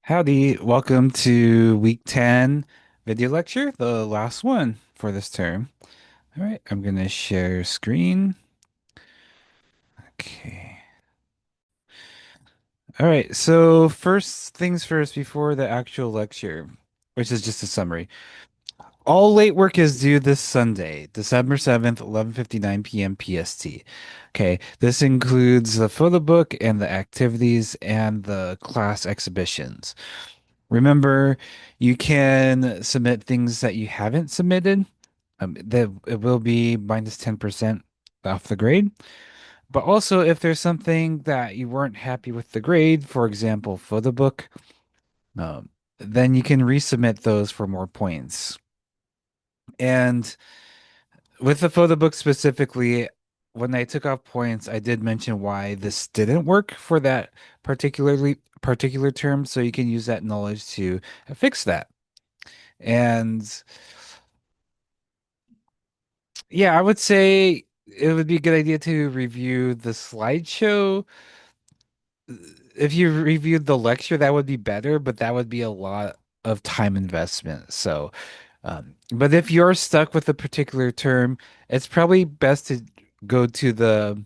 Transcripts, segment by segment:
Howdy, welcome to week 10 video lecture, the last one for this term. All right, I'm going to share screen. Okay. All right, so first things first before the actual lecture, which is just a summary. All late work is due this Sunday, December 7th, 11:59 p.m. PST. Okay, this includes the photo book and the activities and the class exhibitions. Remember, you can submit things that you haven't submitted. That it will be minus 10% off the grade. But also, if there's something that you weren't happy with the grade, for example, photo book, um, then you can resubmit those for more points. And with the photo book specifically, when I took off points, I did mention why this didn't work for that particular term, so you can use that knowledge to fix that. And yeah, I would say it would be a good idea to review the slideshow. If you reviewed the lecture, that would be better, but that would be a lot of time investment. So, but if you're stuck with a particular term, it's probably best to go to the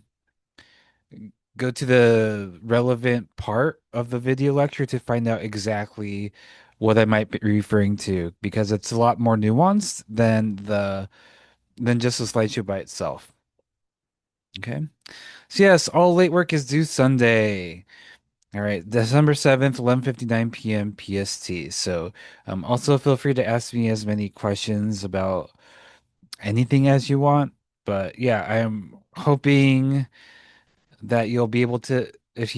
go to the relevant part of the video lecture to find out exactly what I might be referring to, because it's a lot more nuanced than just a slideshow by itself. Okay. So yes, all late work is due Sunday. All right, December 7th, 11:59 p.m. PST. So, also feel free to ask me as many questions about anything as you want. But yeah, I am hoping that you'll be able to, if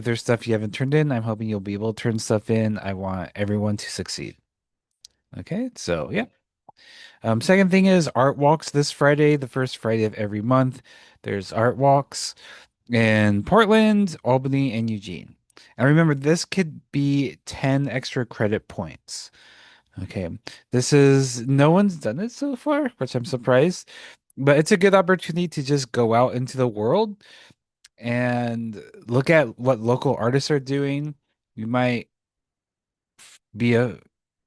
there's stuff you haven't turned in, I'm hoping you'll be able to turn stuff in. I want everyone to succeed. Okay, so yeah. Second thing is art walks this Friday, the first Friday of every month. There's art walks in Portland, Albany, and Eugene. And remember, this could be 10 extra credit points. Okay. This is, no one's done it so far, which I'm surprised, but it's a good opportunity to just go out into the world and look at what local artists are doing. You might be a,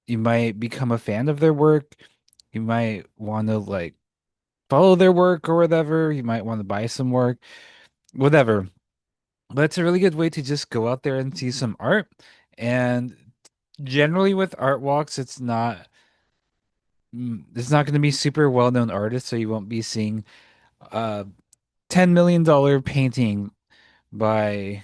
you might become a fan of their work. You might want to like follow their work or whatever. You might want to buy some work, whatever. But it's a really good way to just go out there and see some art. And generally with art walks, it's not going to be super well-known artists, so you won't be seeing a $10 million painting by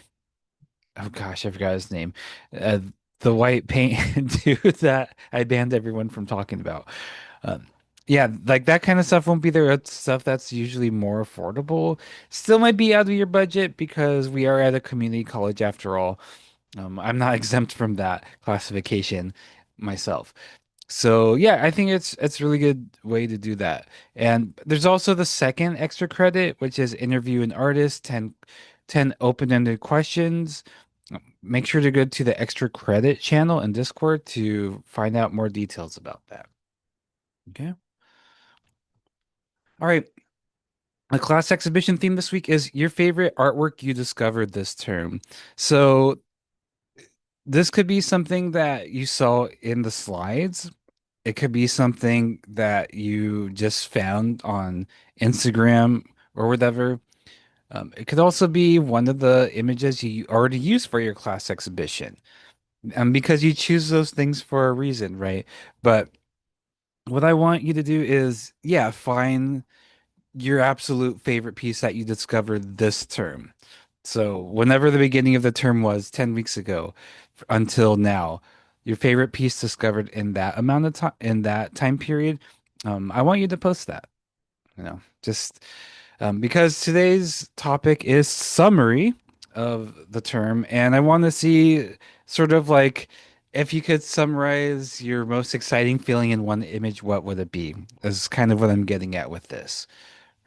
oh gosh, I forgot his name. Uh, the white paint dude that I banned everyone from talking about. Um, yeah, like that kind of stuff won't be there. It's stuff that's usually more affordable. Still might be out of your budget because we are at a community college after all. I'm not exempt from that classification myself. So yeah, I think it's a really good way to do that. And there's also the second extra credit, which is interview an artist, 10 open-ended questions. Make sure to go to the extra credit channel in Discord to find out more details about that. Okay. All right. The class exhibition theme this week is your favorite artwork you discovered this term. So this could be something that you saw in the slides. It could be something that you just found on Instagram or whatever. It could also be one of the images you already used for your class exhibition. Because you choose those things for a reason, right? But what I want you to do is, yeah, find your absolute favorite piece that you discovered this term. So, whenever the beginning of the term was 10 weeks ago until now, your favorite piece discovered in that amount of time, in that time period, I want you to post that, just because today's topic is summary of the term, and I want to see sort of like if you could summarize your most exciting feeling in one image, what would it be? Is kind of what I'm getting at with this,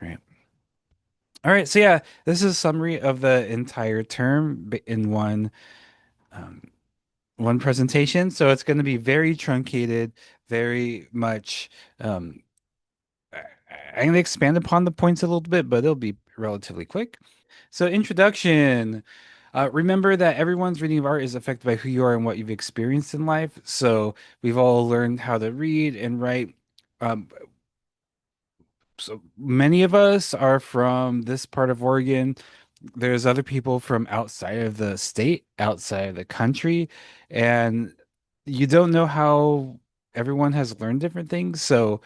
right? All right, so yeah, this is a summary of the entire term in um, one presentation. So it's going to be very truncated, very much. Um, I'm going to expand upon the points a little bit, but it'll be relatively quick. So, introduction. Remember that everyone's reading of art is affected by who you are and what you've experienced in life. So we've all learned how to read and write. Um, so many of us are from this part of Oregon. There's other people from outside of the state, outside of the country, and you don't know how everyone has learned different things. So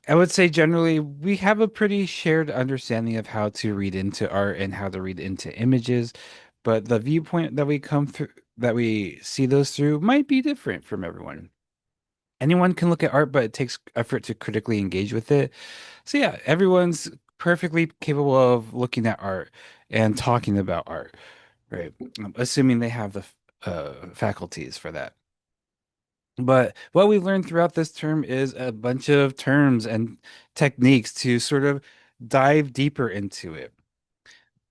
I would say generally we have a pretty shared understanding of how to read into art and how to read into images, but the viewpoint that we come through, that we see those through, might be different from everyone. Anyone can look at art, but it takes effort to critically engage with it. So yeah, everyone's perfectly capable of looking at art and talking about art, right? Assuming they have the faculties for that. But what we learned throughout this term is a bunch of terms and techniques to sort of dive deeper into it.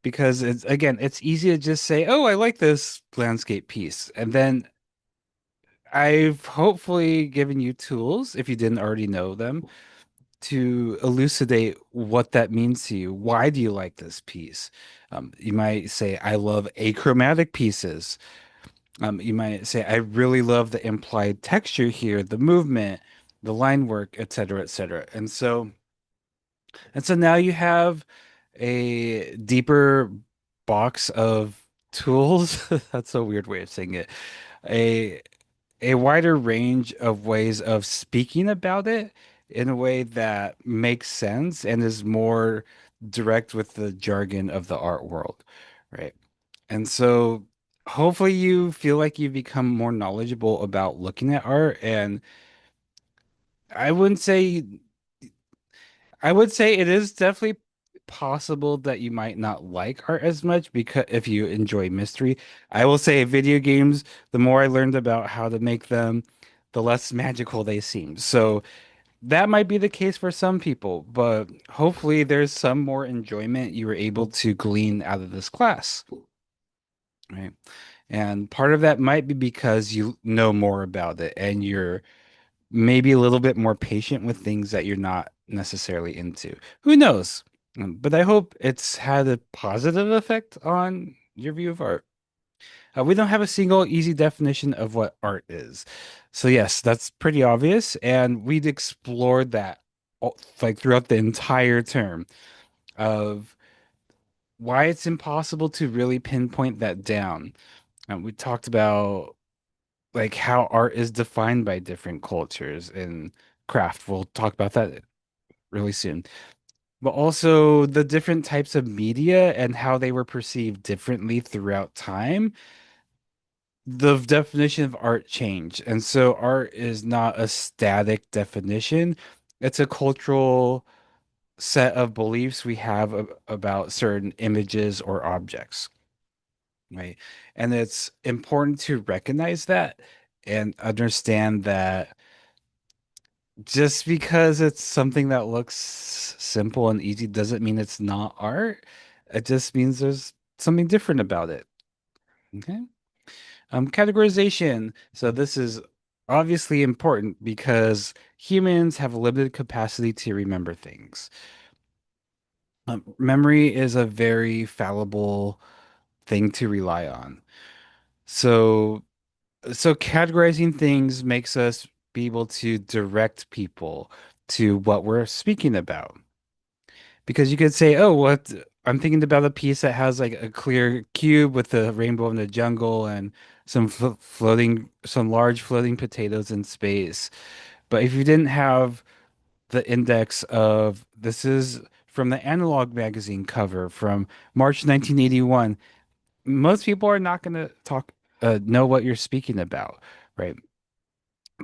Because it's again, it's easy to just say, "Oh, I like this landscape piece." And then I've hopefully given you tools, if you didn't already know them, to elucidate what that means to you. Why do you like this piece? You might say, I love achromatic pieces. You might say, I really love the implied texture here, the movement, the line work, et cetera, et cetera. And so now you have a deeper box of tools. That's a weird way of saying it. A a wider range of ways of speaking about it in a way that makes sense and is more direct with the jargon of the art world, right? And so hopefully you feel like you become more knowledgeable about looking at art. And I wouldn't say I would say it is definitely possible that you might not like art as much because if you enjoy mystery. I will say video games, the more I learned about how to make them, the less magical they seem. So that might be the case for some people, but hopefully there's some more enjoyment you were able to glean out of this class, right? And part of that might be because you know more about it and you're maybe a little bit more patient with things that you're not necessarily into. Who knows? But I hope it's had a positive effect on your view of art. We don't have a single easy definition of what art is. So yes, that's pretty obvious, and we'd explored that like throughout the entire term of why it's impossible to really pinpoint that down. We talked about like how art is defined by different cultures and craft. We'll talk about that really soon. But also the different types of media and how they were perceived differently throughout time. The definition of art changed. And so art is not a static definition. It's a cultural set of beliefs we have about certain images or objects, right? And it's important to recognize that and understand that just because it's something that looks simple and easy doesn't mean it's not art. It just means there's something different about it. Okay. Categorization. So this is obviously important because humans have a limited capacity to remember things. Memory is a very fallible thing to rely on. So so categorizing things makes us be able to direct people to what we're speaking about. Because you could say, "Oh, what I'm thinking about a piece that has like a clear cube with a rainbow in the jungle and some some large floating potatoes in space." But if you didn't have the index of this is from the Analog magazine cover from March 1981, most people are not going to know what you're speaking about, right?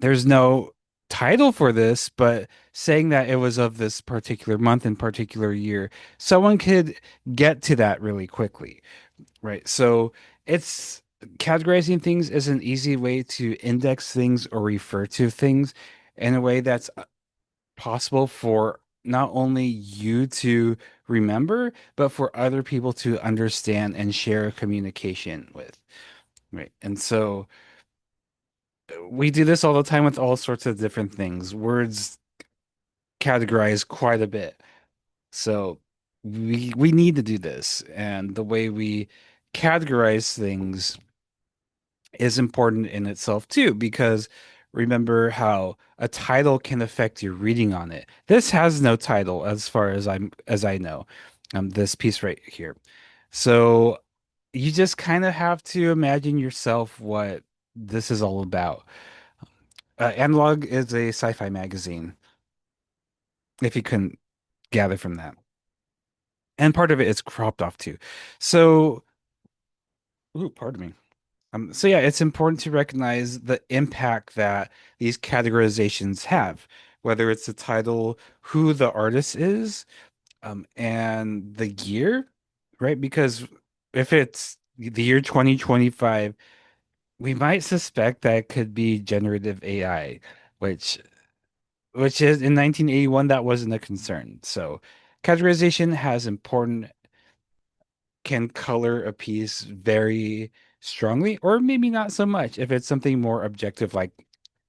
There's no title for this, but saying that it was of this particular month and particular year, someone could get to that really quickly, right? So it's categorizing things is an easy way to index things or refer to things in a way that's possible for not only you to remember, but for other people to understand and share communication with, right? And so we do this all the time with all sorts of different things. Words categorize quite a bit. So we need to do this. And the way we categorize things is important in itself too, because remember how a title can affect your reading on it. This has no title as far as I know. This piece right here. So you just kind of have to imagine yourself what this is all about. Analog is a sci-fi magazine, if you couldn't gather from that. And part of it is cropped off too. So, ooh, pardon me. So yeah, it's important to recognize the impact that these categorizations have, whether it's the title, who the artist is, and the year, right? Because if it's the year 2025, we might suspect that it could be generative AI, which which is in 1981 that wasn't a concern. So categorization has important can color a piece very strongly, or maybe not so much if it's something more objective, like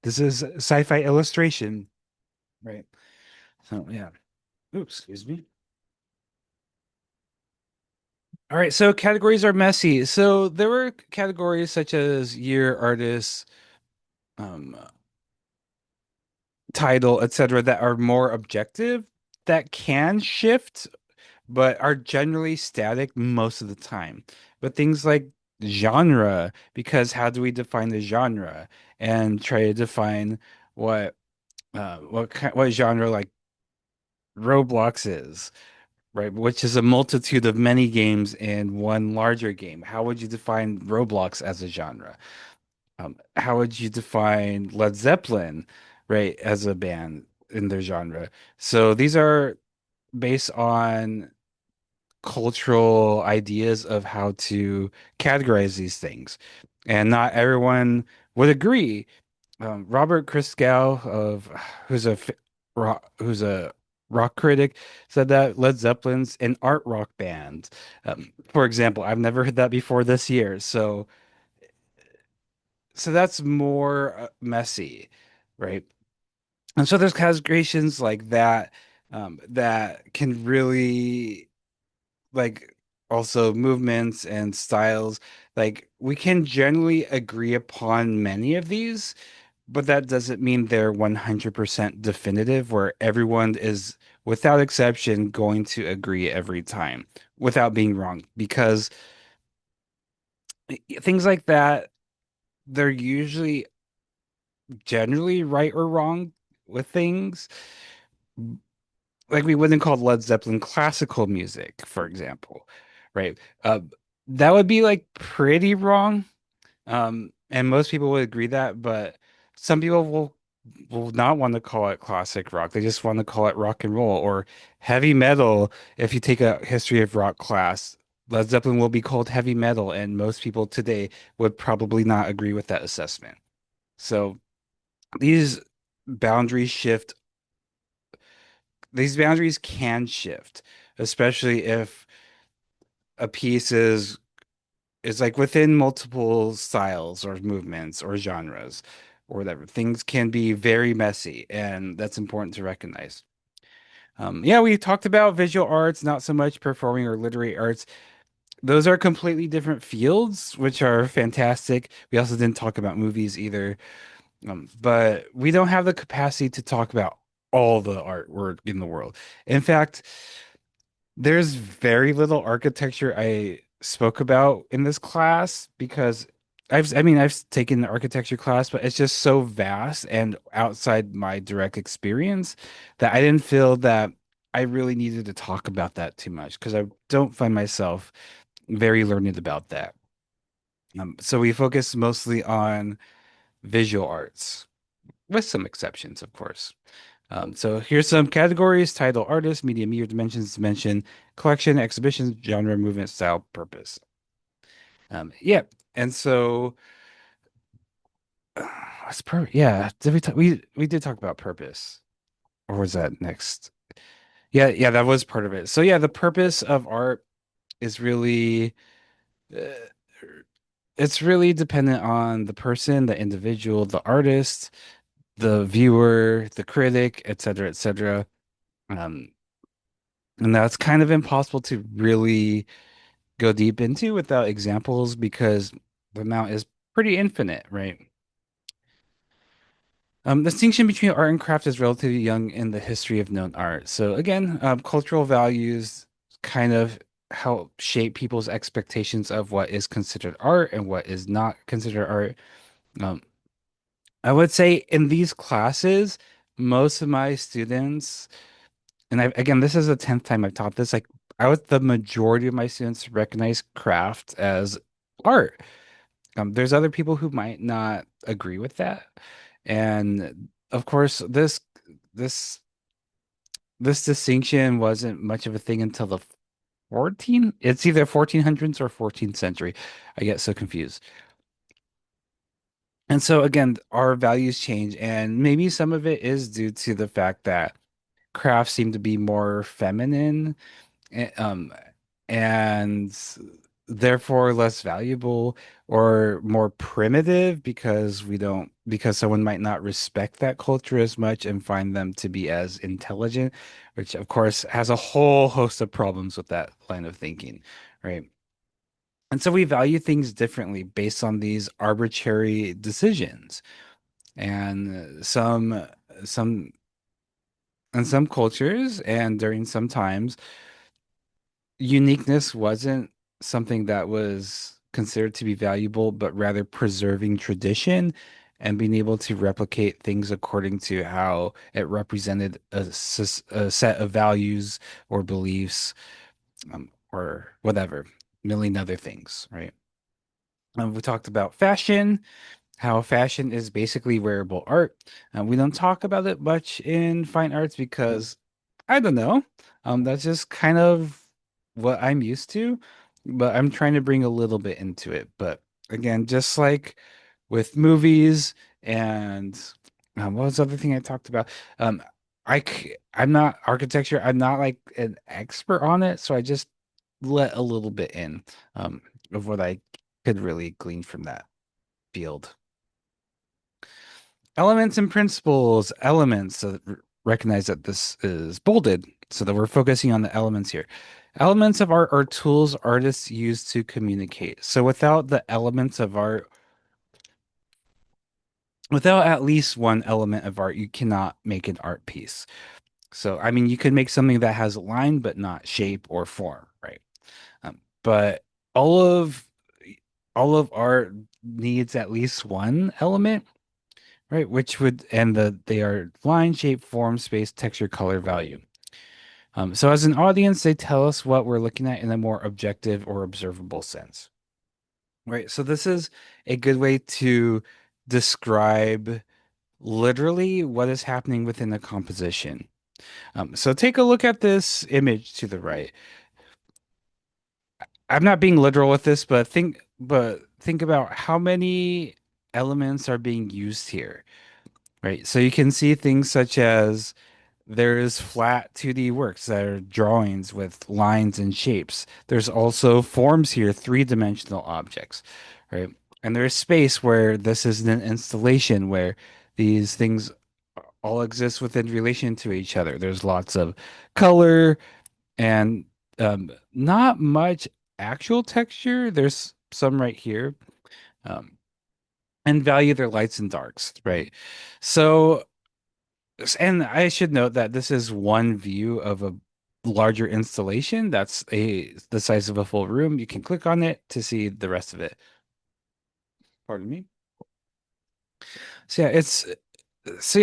this is sci-fi illustration, right? So yeah. Oops, excuse me. All right, so categories are messy. So there were categories such as year, artist, um, title, etc., that are more objective that can shift but are generally static most of the time. But things like genre, because how do we define the genre and try to define what what genre like Roblox is, right? Which is a multitude of many games in one larger game. How would you define Roblox as a genre? How would you define Led Zeppelin, right, as a band in their genre? So these are based on cultural ideas of how to categorize these things. And not everyone would agree. Robert Christgau of who's a who's a rock critic said that Led Zeppelin's an art rock band. For example, I've never heard that before this year. So that's more messy, right? And so there's categorizations like that that can really like also movements and styles. Like we can generally agree upon many of these, but that doesn't mean they're 100% definitive, where everyone is without exception going to agree every time without being wrong. Because things like that, they're usually generally right or wrong with things. Like we wouldn't call Led Zeppelin classical music, for example, right? That would be like pretty wrong. And most people would agree that, but some people will not want to call it classic rock. They just want to call it rock and roll or heavy metal. If you take a history of rock class, Led Zeppelin will be called heavy metal, and most people today would probably not agree with that assessment. So these boundaries shift. These boundaries can shift, especially if a piece is like within multiple styles or movements or genres or whatever. Things can be very messy, and that's important to recognize. Yeah, we talked about visual arts, not so much performing or literary arts. Those are completely different fields, which are fantastic. We also didn't talk about movies either, but we don't have the capacity to talk about all the artwork in the world. In fact, there's very little architecture I spoke about in this class because I mean, I've taken the architecture class, but it's just so vast and outside my direct experience that I didn't feel that I really needed to talk about that too much because I don't find myself very learned about that. So we focus mostly on visual arts, with some exceptions, of course. So here's some categories: title, artist, medium, year, dimension, collection, exhibition, genre, movement, style, purpose. Yeah. And so what's yeah, did we did talk about purpose. Or was that next? Yeah, yeah, that was part of it. So yeah, the purpose of art is really uh, it's really dependent on the person, the individual, the artist, the viewer, the critic, et cetera, et cetera. Um, and that's kind of impossible to really go deep into without examples because the amount is pretty infinite, right? The distinction between art and craft is relatively young in the history of known art. So again, cultural values kind of help shape people's expectations of what is considered art and what is not considered art. Um, I would say in these classes, most of my students, and again, this is the 10th time I've taught this, like the majority of my students recognize craft as art. There's other people who might not agree with that. And of course, this this distinction wasn't much of a thing until the 14, it's either 1400s or 14th century. I get so confused. And so again, our values change, and maybe some of it is due to the fact that crafts seem to be more feminine, um, and therefore less valuable or more primitive because because someone might not respect that culture as much and find them to be as intelligent, which of course has a whole host of problems with that line of thinking, right? And so we value things differently based on these arbitrary decisions. And some in some cultures and during some times, uniqueness wasn't something that was considered to be valuable, but rather preserving tradition and being able to replicate things according to how it represented a set of values or beliefs, or whatever, million other things, right? We talked about fashion, how fashion is basically wearable art. We don't talk about it much in fine arts because I don't know. That's just kind of what I'm used to, but I'm trying to bring a little bit into it. But again, just like with movies and what was the other thing I talked about? Um, I'm not architecture. I'm not like an expert on it, so I just let a little bit in um, of what I could really glean from that field. Elements and principles, elements. So recognize that this is bolded so that we're focusing on the elements here. Elements of art are tools artists use to communicate. So without the elements of art, without at least one element of art, you cannot make an art piece. So, I mean, you could make something that has line but not shape or form, right? But all of all of art needs at least one element. Right, which would and they are line, shape, form, space, texture, color, value. So as an audience, they tell us what we're looking at in a more objective or observable sense. Right. So this is a good way to describe literally what is happening within the composition. So take a look at this image to the right. I'm not being literal with this, but think about how many elements are being used here. Right. So you can see things such as there's flat 2D works that are drawings with lines and shapes. There's also forms here, three-dimensional objects, right? And there's space where this is an installation where these things all exist within relation to each other. There's lots of color and not much actual texture. There's some right here. Um, and value their lights and darks, right? So and I should note that this is one view of a larger installation. That's the size of a full room. You can click on it to see the rest of it. Pardon me. So yeah,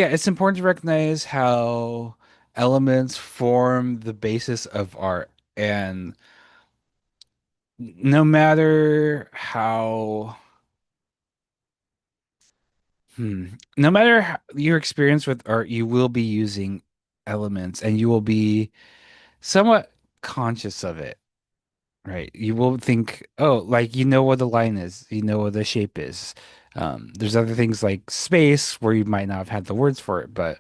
it's important to recognize how elements form the basis of art, and no matter how hmm, no matter how, your experience with art, you will be using elements, and you will be somewhat conscious of it. Right. You will think, oh, like you know what the line is, you know what the shape is. There's other things like space where you might not have had the words for it, but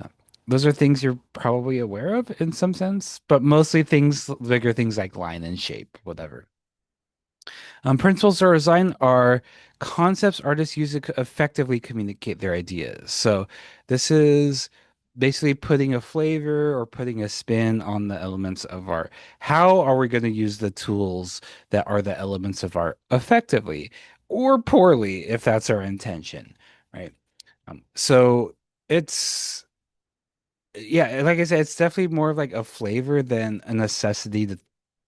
uh, those are things you're probably aware of in some sense, but mostly bigger things like line and shape, whatever. Principles of design are concepts artists use to effectively communicate their ideas. So this is basically putting a flavor or putting a spin on the elements of art. How are we going to use the tools that are the elements of art effectively or poorly if that's our intention, right? So it's yeah, like I said, it's definitely more of like a flavor than a necessity to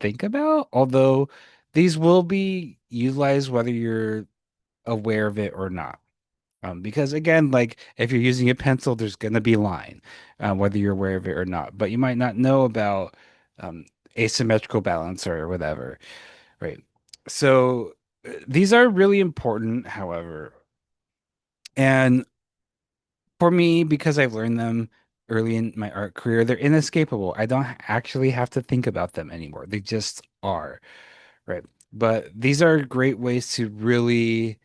think about, although these will be utilized whether you're aware of it or not. Because again, like if you're using a pencil, there's going to be line, whether you're aware of it or not. But you might not know about um, asymmetrical balance or whatever, right? So these are really important, however. And for me, because I've learned them early in my art career, they're inescapable. I don't actually have to think about them anymore. They just are, right? But these are great ways to really.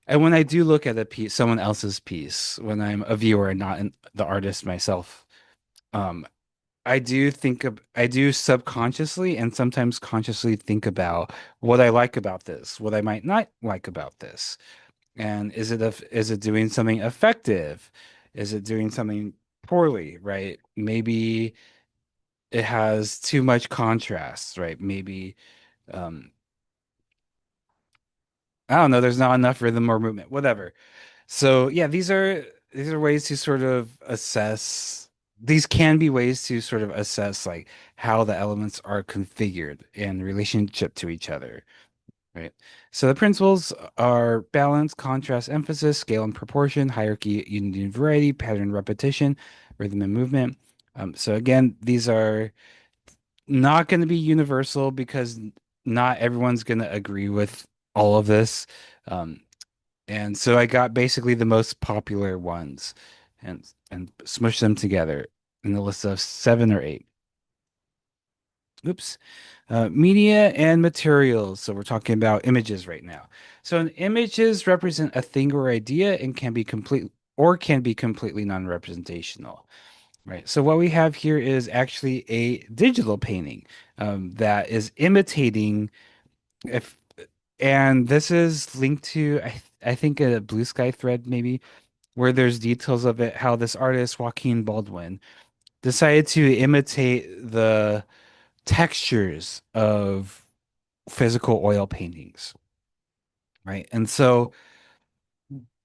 And when I do look at a piece, someone else's piece, when I'm a viewer and not the artist myself, um, I do subconsciously and sometimes consciously think about what I like about this, what I might not like about this, and is it doing something effective? Is it doing something poorly, right? Maybe it has too much contrast, right? Maybe um, I don't know, there's not enough rhythm or movement, whatever. So yeah, these are ways to sort of assess. These can be ways to sort of assess like how the elements are configured in relationship to each other, right? So the principles are balance, contrast, emphasis, scale and proportion, hierarchy, unity and variety, pattern, repetition, rhythm and movement. So again, these are not going to be universal because not everyone's going to agree with all of this. Um, and so I got basically the most popular ones and smushed them together in a list of seven or eight. Oops. Media and materials. So we're talking about images right now. So images represent a thing or idea and can be completely non-representational. Right. So what we have here is actually a digital painting that is imitating if and this is linked to I think a Blue Sky thread maybe where there's details of it, how this artist, Joaquin Baldwin, decided to imitate the textures of physical oil paintings, right? And so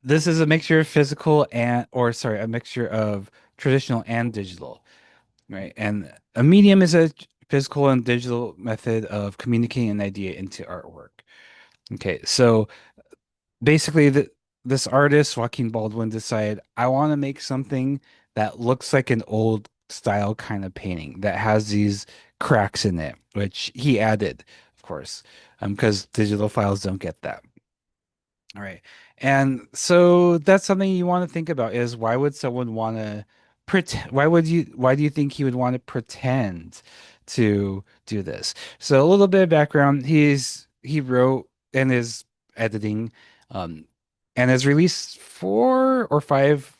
this is a mixture of physical and, or sorry, a mixture of traditional and digital, right? And a medium is a physical and digital method of communicating an idea into artwork. Okay, so basically this artist Joaquin Baldwin decided I want to make something that looks like an old style kind of painting that has these cracks in it, which he added, of course, because digital files don't get that. All right. And so that's something you want to think about is why would someone want to pretend, why do you think he would want to pretend to do this? So a little bit of background, he wrote and is editing um and has released four or five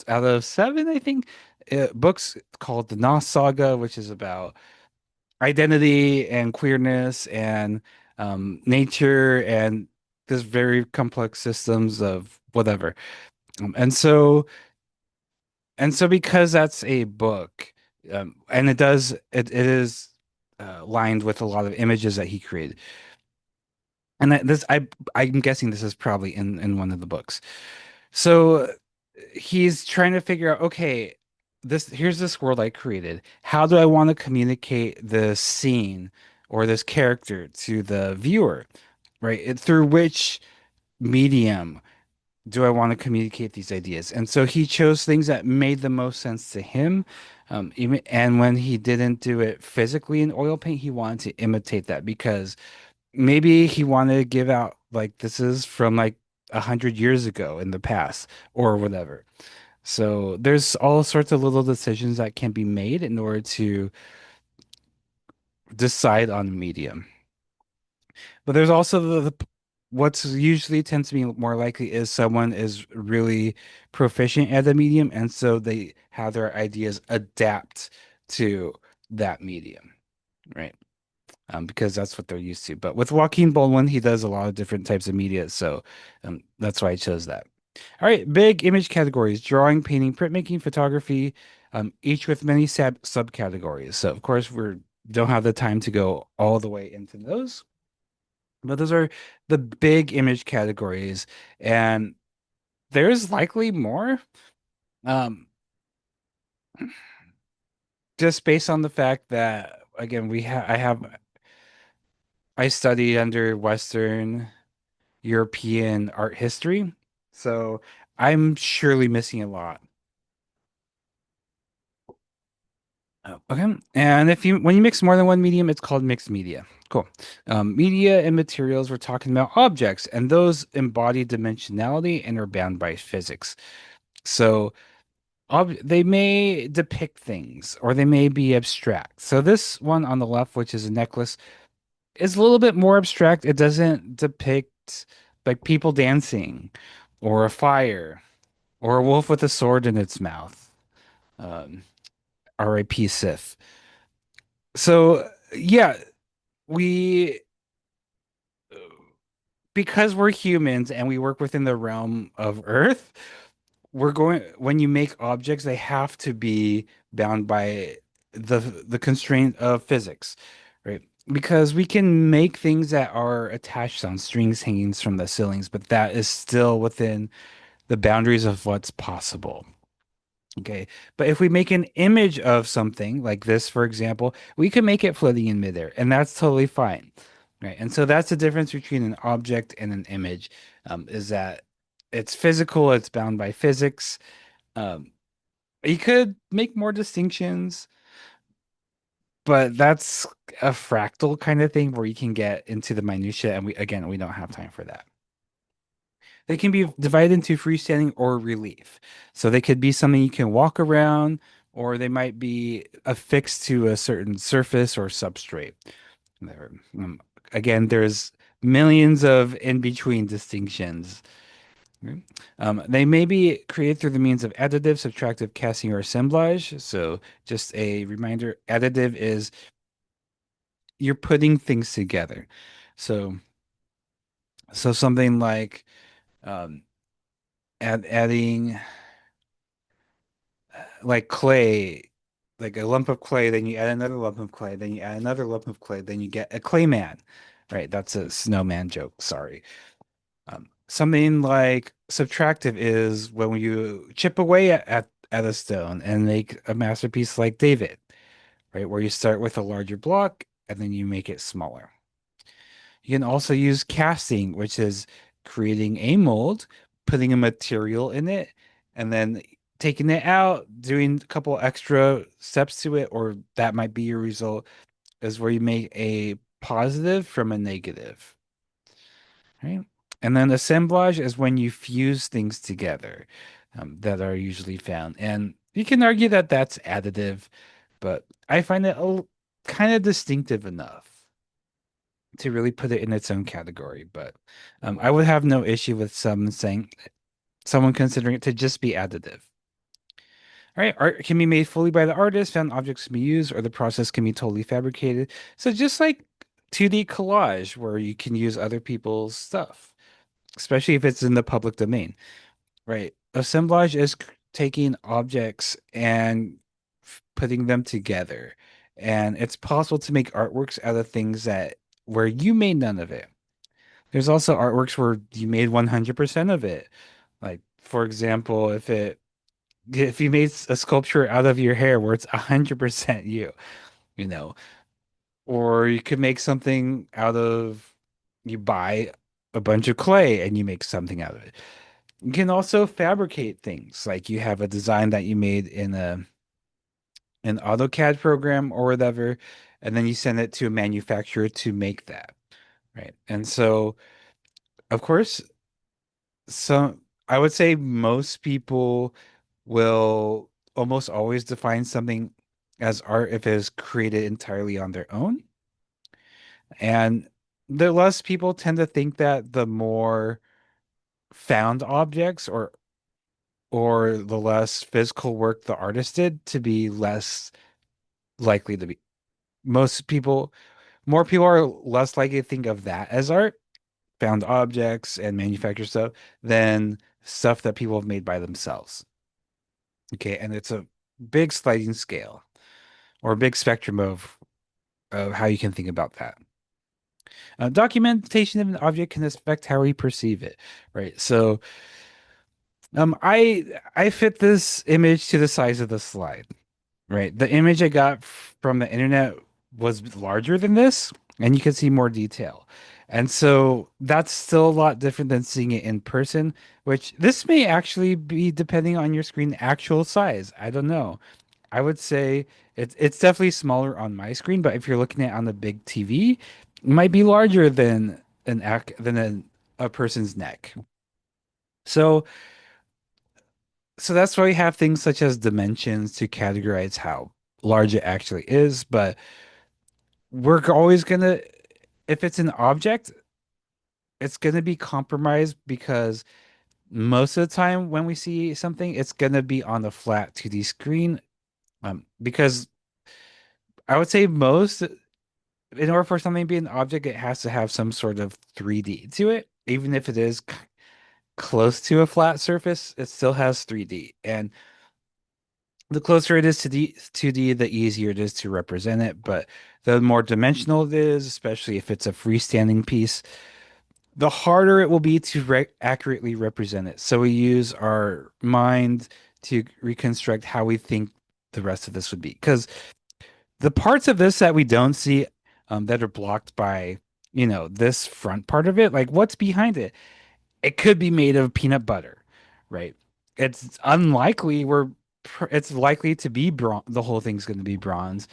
out of seven, I think, books called the Nos Saga, which is about identity and queerness and nature and this very complex systems of whatever. And so because that's a book, and it is lined with a lot of images that he created. And I'm guessing this is probably in one of the books. So he's trying to figure out, okay, here's this world I created. How do I want to communicate this scene or this character to the viewer, right? Through which medium do I want to communicate these ideas? And so he chose things that made the most sense to him. And when he didn't do it physically in oil paint, he wanted to imitate that because maybe he wanted to give out like this is from like 100 years ago in the past or whatever. So there's all sorts of little decisions that can be made in order to decide on a medium. But there's also what's usually tends to be more likely is someone is really proficient at the medium, and so they have their ideas adapt to that medium, right? Because that's what they're used to. But with Joaquin Baldwin, he does a lot of different types of media, so that's why I chose that. All right, big image categories: drawing, painting, printmaking, photography, each with many subcategories. So of course we don't have the time to go all the way into those, but those are the big image categories, and there's likely more. Um, just based on the fact that again I studied under Western European art history, so I'm surely missing a lot. Oh, okay. And if you when you mix more than one medium, it's called mixed media. Cool. Media and materials, we're talking about objects, and those embody dimensionality and are bound by physics. So they may depict things or they may be abstract. So this one on the left, which is a necklace, is a little bit more abstract. It doesn't depict like people dancing or a fire or a wolf with a sword in its mouth. Um, R.I.P. Sith. So yeah, we because we're humans and we work within the realm of Earth, we're going when you make objects, they have to be bound by the constraint of physics, right? Because we can make things that are attached on strings hanging from the ceilings, but that is still within the boundaries of what's possible. Okay. But if we make an image of something like this, for example, we can make it floating in midair, and that's totally fine. Right. And so that's the difference between an object and an image, is that it's physical, it's bound by physics. Um, you could make more distinctions, but that's a fractal kind of thing where you can get into the minutia, and we don't have time for that. They can be divided into freestanding or relief. So they could be something you can walk around, or they might be affixed to a certain surface or substrate. There, again, there's millions of in-between distinctions. Okay. They may be created through the means of additive, subtractive, casting, or assemblage. So just a reminder, additive is you're putting things together. So something like um, adding like clay, like a lump of clay, then you add another lump of clay, then you add another lump of clay, then you get a clay man. Right? That's a snowman joke. Sorry. Something like subtractive is when you chip away at a stone and make a masterpiece like David, right? Where you start with a larger block and then you make it smaller. You can also use casting, which is creating a mold, putting a material in it, and then taking it out, doing a couple extra steps to it, or that might be your result, is where you make a positive from a negative, right? And then assemblage is when you fuse things together, that are usually found. And you can argue that that's additive, but I find it kind of distinctive enough to really put it in its own category. But I would have no issue with someone considering it to just be additive. All right, art can be made fully by the artist, found objects can be used, or the process can be totally fabricated. So just like 2D collage, where you can use other people's stuff, especially if it's in the public domain, right? Assemblage is taking objects and putting them together. And it's possible to make artworks out of things that where you made none of it. There's also artworks where you made 100% of it. Like, for example, if you made a sculpture out of your hair where it's 100% you, you know, or you could make something out of you buy a bunch of clay and you make something out of it. You can also fabricate things like you have a design that you made in an AutoCAD program or whatever, and then you send it to a manufacturer to make that, right? And so, of course, some I would say most people will almost always define something as art if it is created entirely on their own. And the less people tend to think that the more found objects or the less physical work the artist did to be less likely to be. Most people, more people are less likely to think of that as art, found objects and manufactured stuff, than stuff that people have made by themselves. Okay, and it's a big sliding scale or a big spectrum of how you can think about that. Documentation of an object can affect how we perceive it, right? So, I fit this image to the size of the slide, right? The image I got from the internet was larger than this, and you can see more detail. And so that's still a lot different than seeing it in person, which this may actually be depending on your screen actual size. I don't know. I would say it's definitely smaller on my screen, but if you're looking at it on a big TV, it might be larger than a person's neck. So that's why we have things such as dimensions to categorize how large it actually is, but we're always gonna, if it's an object, it's gonna be compromised because most of the time when we see something, it's gonna be on a flat 2D screen. Because I would say most, in order for something to be an object, it has to have some sort of 3D to it. Even if it is close to a flat surface, it still has 3D. And the closer it is to the 2D, the easier it is to represent it. But the more dimensional it is, especially if it's a freestanding piece, the harder it will be to accurately represent it. So we use our mind to reconstruct how we think the rest of this would be. Because the parts of this that we don't see, that are blocked by, this front part of it, like what's behind it? It could be made of peanut butter, right? It's unlikely it's likely to be the whole thing's going to be bronze,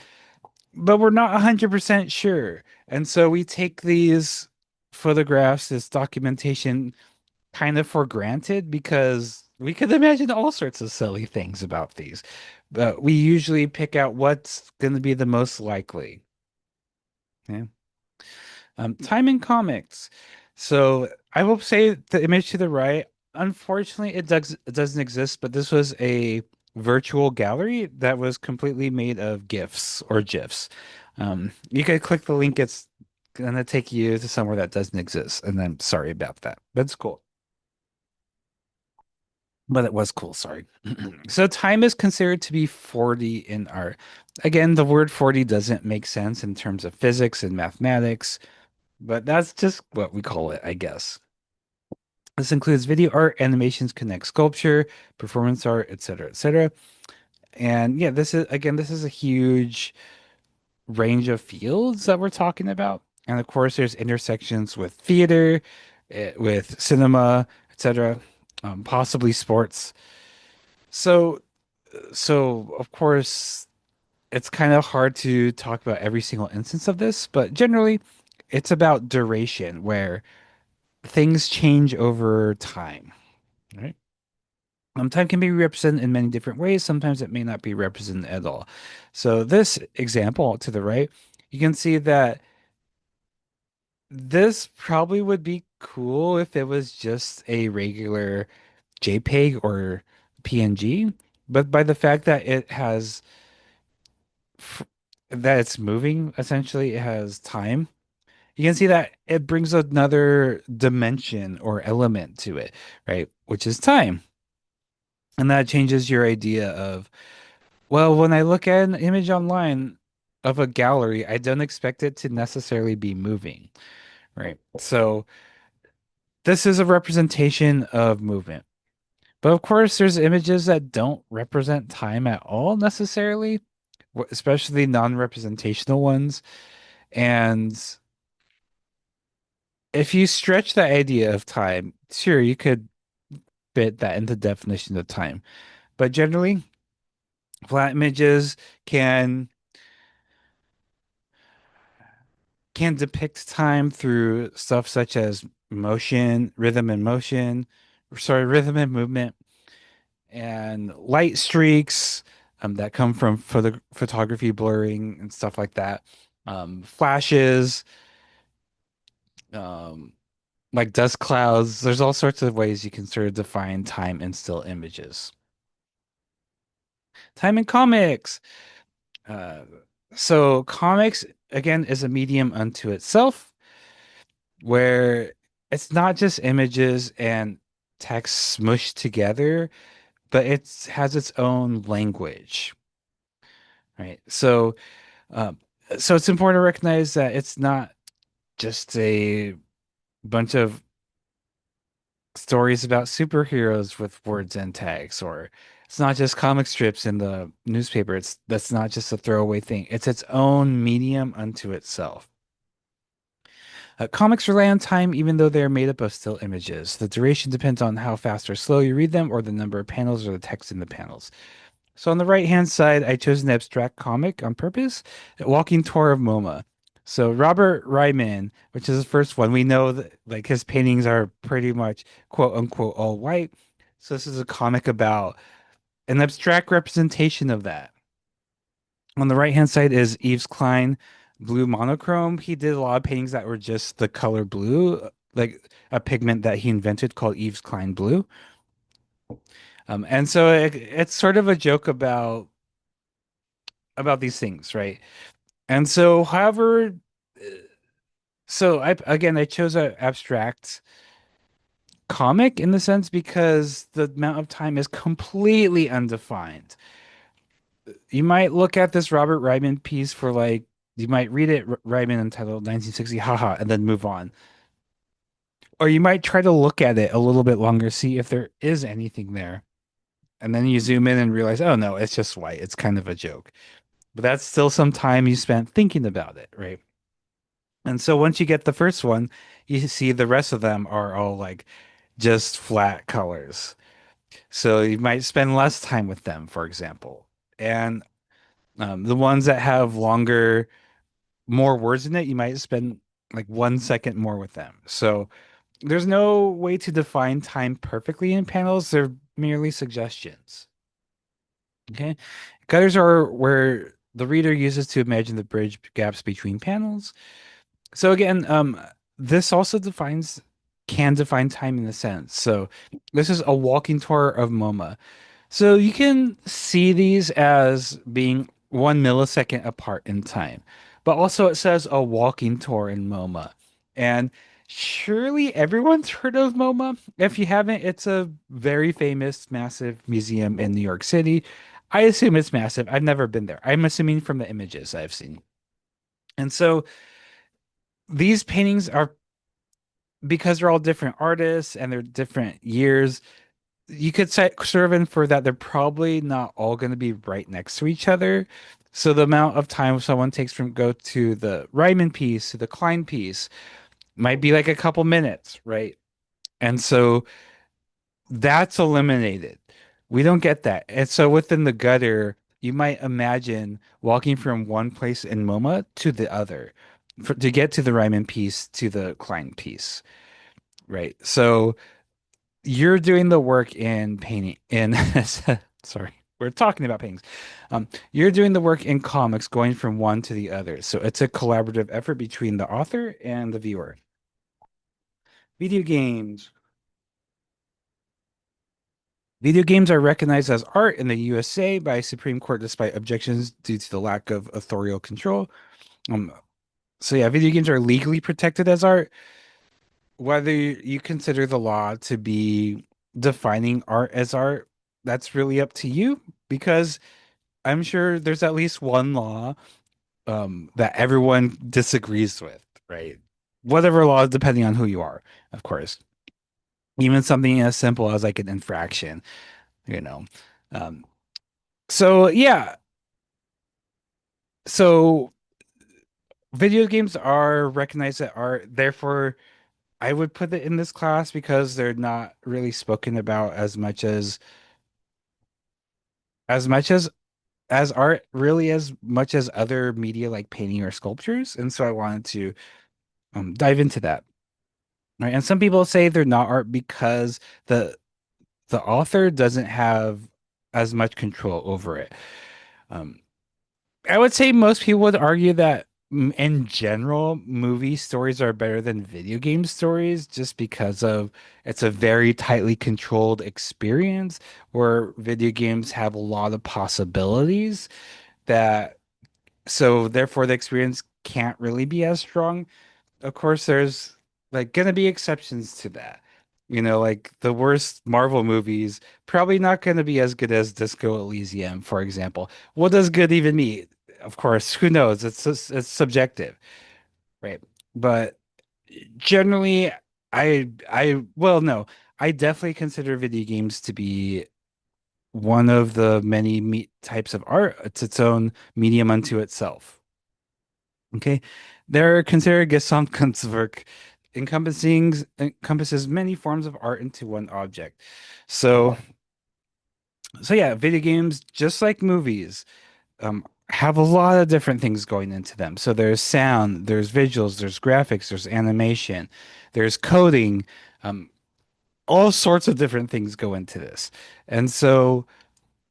but we're not 100% sure. And so we take these photographs, this documentation kind of for granted because we could imagine all sorts of silly things about these. But we usually pick out what's going to be the most likely. Yeah. Time in comics. So I will say the image to the right, unfortunately, it doesn't exist, but this was a virtual gallery that was completely made of GIFs or GIFs. You could click the link, it's gonna take you to somewhere that doesn't exist. And I'm sorry about that. But it's cool. But it was cool, sorry. So time is considered to be 40 in art. Again, the word 40 doesn't make sense in terms of physics and mathematics, but that's just what we call it, I guess. This includes video art, animations, connect sculpture, performance art, etc., etc. And yeah, this is a huge range of fields that we're talking about. And of course, there's intersections with theater, with cinema, etc., possibly sports. So, of course, it's kind of hard to talk about every single instance of this, but generally, it's about duration, where things change over time, right? Time can be represented in many different ways. Sometimes it may not be represented at all. So this example to the right, you can see that this probably would be cool if it was just a regular JPEG or PNG, but by the fact that f- that it's moving, essentially, it has time. You can see that it brings another dimension or element to it, right? Which is time. And that changes your idea of, well, when I look at an image online of a gallery, I don't expect it to necessarily be moving, right? So this is a representation of movement. But of course, there's images that don't represent time at all necessarily, especially non-representational ones. And if you stretch the idea of time, sure, you could fit that into definition of time. But generally, flat images can depict time through stuff such as rhythm and movement, and light streaks, that come from photography blurring and stuff like that. Flashes, um, like dust clouds. There's all sorts of ways you can sort of define time in still images. Time in comics. Uh, so comics again is a medium unto itself where it's not just images and text smushed together, but it has its own language, right? Um, so it's important to recognize that it's not just a bunch of stories about superheroes with words and tags, or it's not just comic strips in the newspaper. That's not just a throwaway thing. It's its own medium unto itself. Comics rely on time even though they are made up of still images. The duration depends on how fast or slow you read them, or the number of panels or the text in the panels. So on the right hand side, I chose an abstract comic on purpose, a Walking Tour of MoMA. So Robert Ryman, which is the first one, we know that like his paintings are pretty much quote unquote all white. So this is a comic about an abstract representation of that. On the right hand side is Yves Klein blue monochrome. He did a lot of paintings that were just the color blue, like a pigment that he invented called Yves Klein blue. And so it's sort of a joke about these things, right? And so, however, so I chose an abstract comic in the sense because the amount of time is completely undefined. You might look at this Robert Ryman piece for like you might read it Ryman entitled 1960 haha and then move on. Or you might try to look at it a little bit longer, see if there is anything there. And then you zoom in and realize, oh no, it's just white. It's kind of a joke. But that's still some time you spent thinking about it, right? And so once you get the first one, you see the rest of them are all like just flat colors. So you might spend less time with them, for example. And the ones that have longer, more words in it, you might spend like 1 second more with them. So there's no way to define time perfectly in panels. They're merely suggestions. Okay. Gutters are where the reader uses to imagine the bridge gaps between panels. So again, this also can define time in a sense. So this is a walking tour of MoMA. So you can see these as being 1 millisecond apart in time, but also it says a walking tour in MoMA. And surely everyone's heard of MoMA. If you haven't, it's a very famous, massive museum in New York City. I assume it's massive. I've never been there. I'm assuming from the images I've seen. And so these paintings are because they're all different artists and they're different years, you could say sort of infer that they're probably not all going to be right next to each other. So the amount of time someone takes from go to the Ryman piece to the Klein piece might be like a couple minutes, right? And so that's eliminated. We don't get that. And so within the gutter, you might imagine walking from one place in MoMA to the other to get to the Ryman piece to the Klein piece, right? So you're doing the work in painting in sorry, we're talking about paintings. You're doing the work in comics going from one to the other. So it's a collaborative effort between the author and the viewer. Video games. Video games are recognized as art in the USA by Supreme Court despite objections due to the lack of authorial control. Um, so yeah, video games are legally protected as art. Whether you consider the law to be defining art as art, that's really up to you because I'm sure there's at least one law that everyone disagrees with, right? Whatever law, depending on who you are, of course. Even something as simple as like an infraction, you know. Um, so yeah, so video games are recognized as art. Therefore, I would put it in this class because they're not really spoken about as much as art, really as much as other media like painting or sculptures. And so I wanted to dive into that. Right. And some people say they're not art because the author doesn't have as much control over it. Um, I would say most people would argue that in general, movie stories are better than video game stories just because of it's a very tightly controlled experience where video games have a lot of possibilities that so therefore the experience can't really be as strong. Of course, there's like gonna be exceptions to that. Like the worst Marvel movies, probably not going to be as good as Disco Elysium, for example. What does good even mean? Of course, who knows? It's subjective, right? But generally, well, no, I definitely consider video games to be one of the many me types of art. It's its own medium unto itself. Okay, they're considered Gesamtkunstwerk, encompasses many forms of art into one object. So, so yeah, video games, just like movies, have a lot of different things going into them. So there's sound, there's visuals, there's graphics, there's animation, there's coding, um, all sorts of different things go into this. And so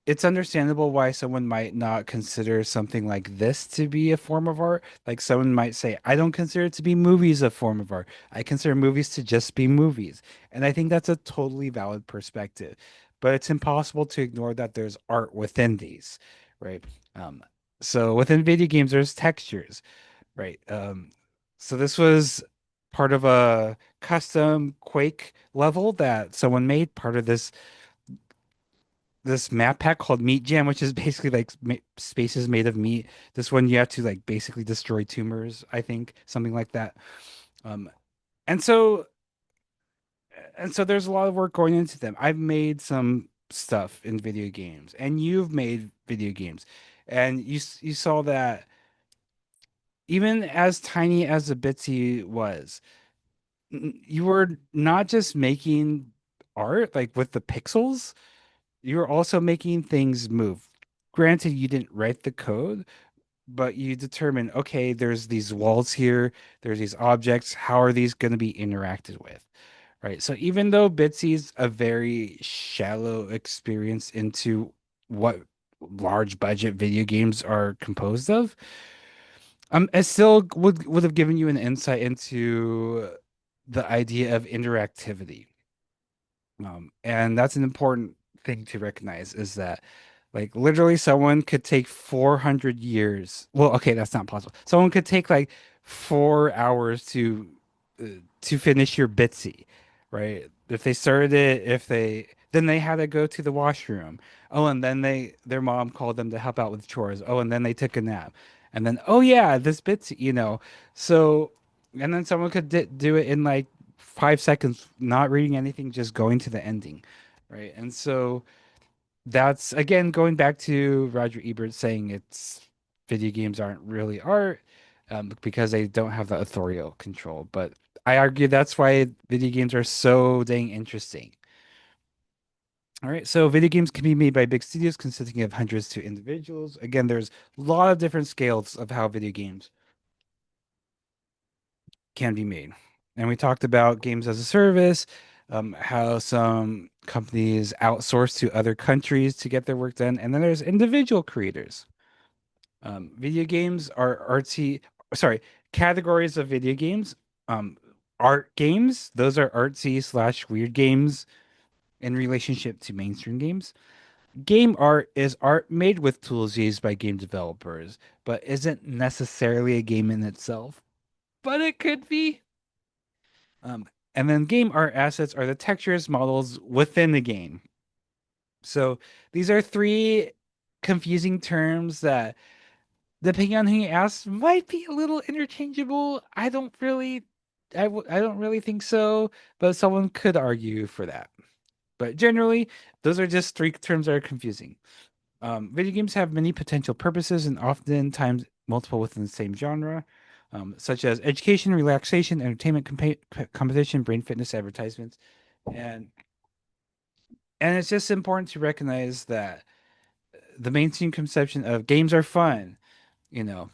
it's understandable why someone might not consider something like this to be a form of art. Like someone might say, I don't consider it to be movies a form of art. I consider movies to just be movies. And I think that's a totally valid perspective. But it's impossible to ignore that there's art within these, right? Um, so within video games, there's textures, right? So this was part of a custom Quake level that someone made, part of this map pack called Meat Jam, which is basically like spaces made of meat. This one you have to like basically destroy tumors, I think, something like that. Um, and so and so there's a lot of work going into them. I've made some stuff in video games, and you've made video games, and you saw that even as tiny as the Bitsy was, you were not just making art like with the pixels. You're also making things move. Granted, you didn't write the code, but you determine, okay, there's these walls here, there's these objects. How are these going to be interacted with? Right. So even though Bitsy's a very shallow experience into what large budget video games are composed of, it still would have given you an insight into the idea of interactivity. And that's an important thing to recognize is that like literally someone could take 400 years. Well, okay, that's not possible. Someone could take like 4 hours uh, to finish your Bitsy, right? If they started it, if they then they had to go to the washroom. Oh, and then their mom called them to help out with chores. Oh, and then they took a nap. And then oh yeah, this Bitsy. So and then someone could do it in like 5 seconds, not reading anything, just going to the ending, right? And so that's again going back to Roger Ebert saying it's video games aren't really art because they don't have the authorial control. But I argue that's why video games are so dang interesting. All right, so video games can be made by big studios consisting of hundreds to individuals. Again, there's a lot of different scales of how video games can be made. And we talked about games as a service, how some companies outsource to other countries to get their work done. And then there's individual creators. Video games are artsy, sorry, categories of video games. Um, Art games, those are artsy slash weird games in relationship to mainstream games. Game art is art made with tools used by game developers, but isn't necessarily a game in itself. But it could be. Um, and then game art assets are the textures, models within the game. So these are three confusing terms that, depending on who you ask, might be a little interchangeable. I don't really think so, but someone could argue for that. But generally, those are just three terms that are confusing. Video games have many potential purposes and oftentimes multiple within the same genre, such as education, relaxation, entertainment, competition, brain fitness, advertisements, and and it's just important to recognize that the mainstream conception of games are fun, you know,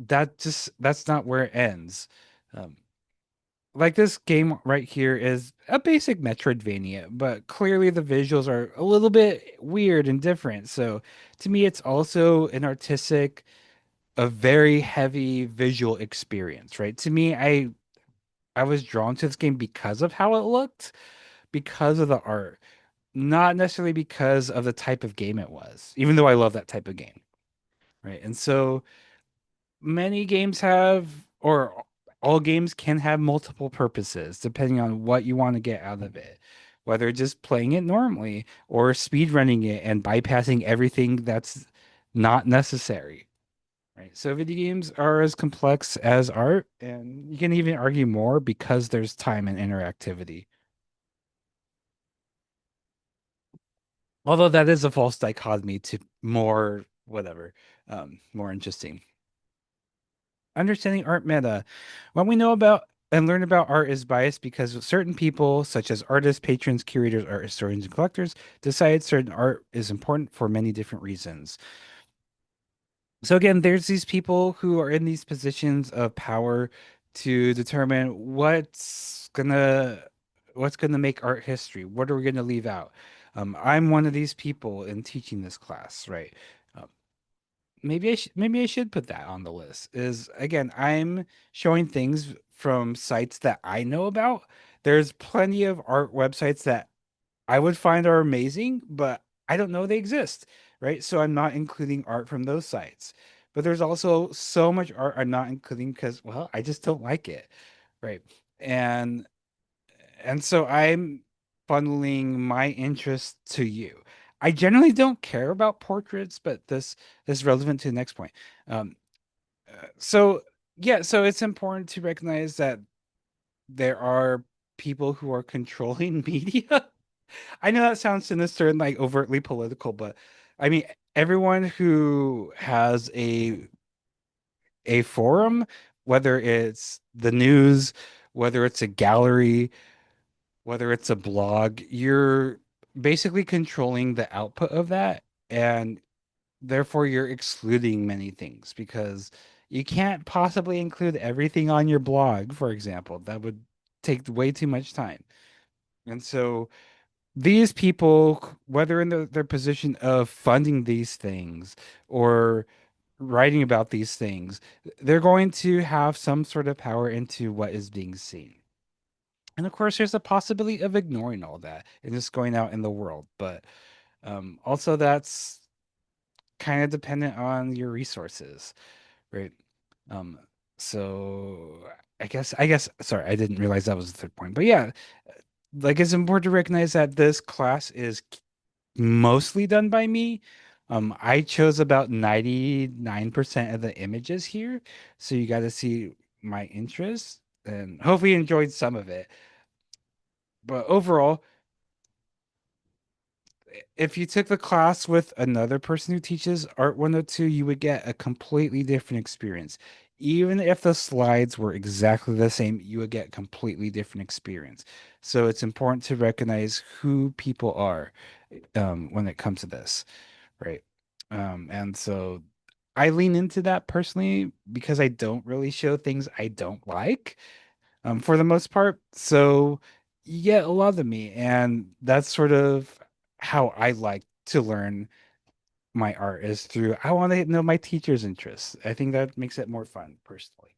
that's not where it ends. Um, like this game right here is a basic Metroidvania, but clearly the visuals are a little bit weird and different. So to me, it's also an artistic, a very heavy visual experience, right? To me, I was drawn to this game because of how it looked, because of the art, not necessarily because of the type of game it was, even though I love that type of game, right? And so many games have, or all games can have multiple purposes depending on what you want to get out of it, whether just playing it normally or speedrunning it and bypassing everything that's not necessary. Right. So video games are as complex as art, and you can even argue more because there's time and interactivity. Although that is a false dichotomy to more whatever, more interesting. Understanding art meta. What we know about and learn about art is biased because certain people, such as artists, patrons, curators, art historians, and collectors, decide certain art is important for many different reasons. So again, there's these people who are in these positions of power to determine what's gonna make art history. What are we gonna leave out? I'm one of these people in teaching this class, right? Um, maybe I should put that on the list. Is again, I'm showing things from sites that I know about. There's plenty of art websites that I would find are amazing, but I don't know they exist, right? So I'm not including art from those sites. But there's also so much art I'm not including because, well, I just don't like it, right? And so I'm funneling my interest to you. I generally don't care about portraits, but this is relevant to the next point. Um, so yeah, so it's important to recognize that there are people who are controlling media. I know that sounds sinister and like overtly political, but I mean everyone who has a forum, whether it's the news, whether it's a gallery, whether it's a blog, you're basically controlling the output of that, and therefore you're excluding many things because you can't possibly include everything on your blog, for example. That would take way too much time. And so these people, whether in their position of funding these things or writing about these things, they're going to have some sort of power into what is being seen. And of course, there's a possibility of ignoring all that and just going out in the world. But also, that's kind of dependent on your resources, right? Um, so sorry, I didn't realize that was the third point. But yeah, like it's important to recognize that this class is mostly done by me. I chose about 99% of the images here, so you got to see my interest and hopefully you enjoyed some of it. But overall, if you took the class with another person who teaches Art 102, you would get a completely different experience. Even if the slides were exactly the same, you would get completely different experience. So it's important to recognize who people are when it comes to this, right? And so I lean into that personally because I don't really show things I don't like, for the most part. So you get a lot of me, and that's sort of how I like to learn my art is through I want to know my teacher's interests. I think that makes it more fun personally.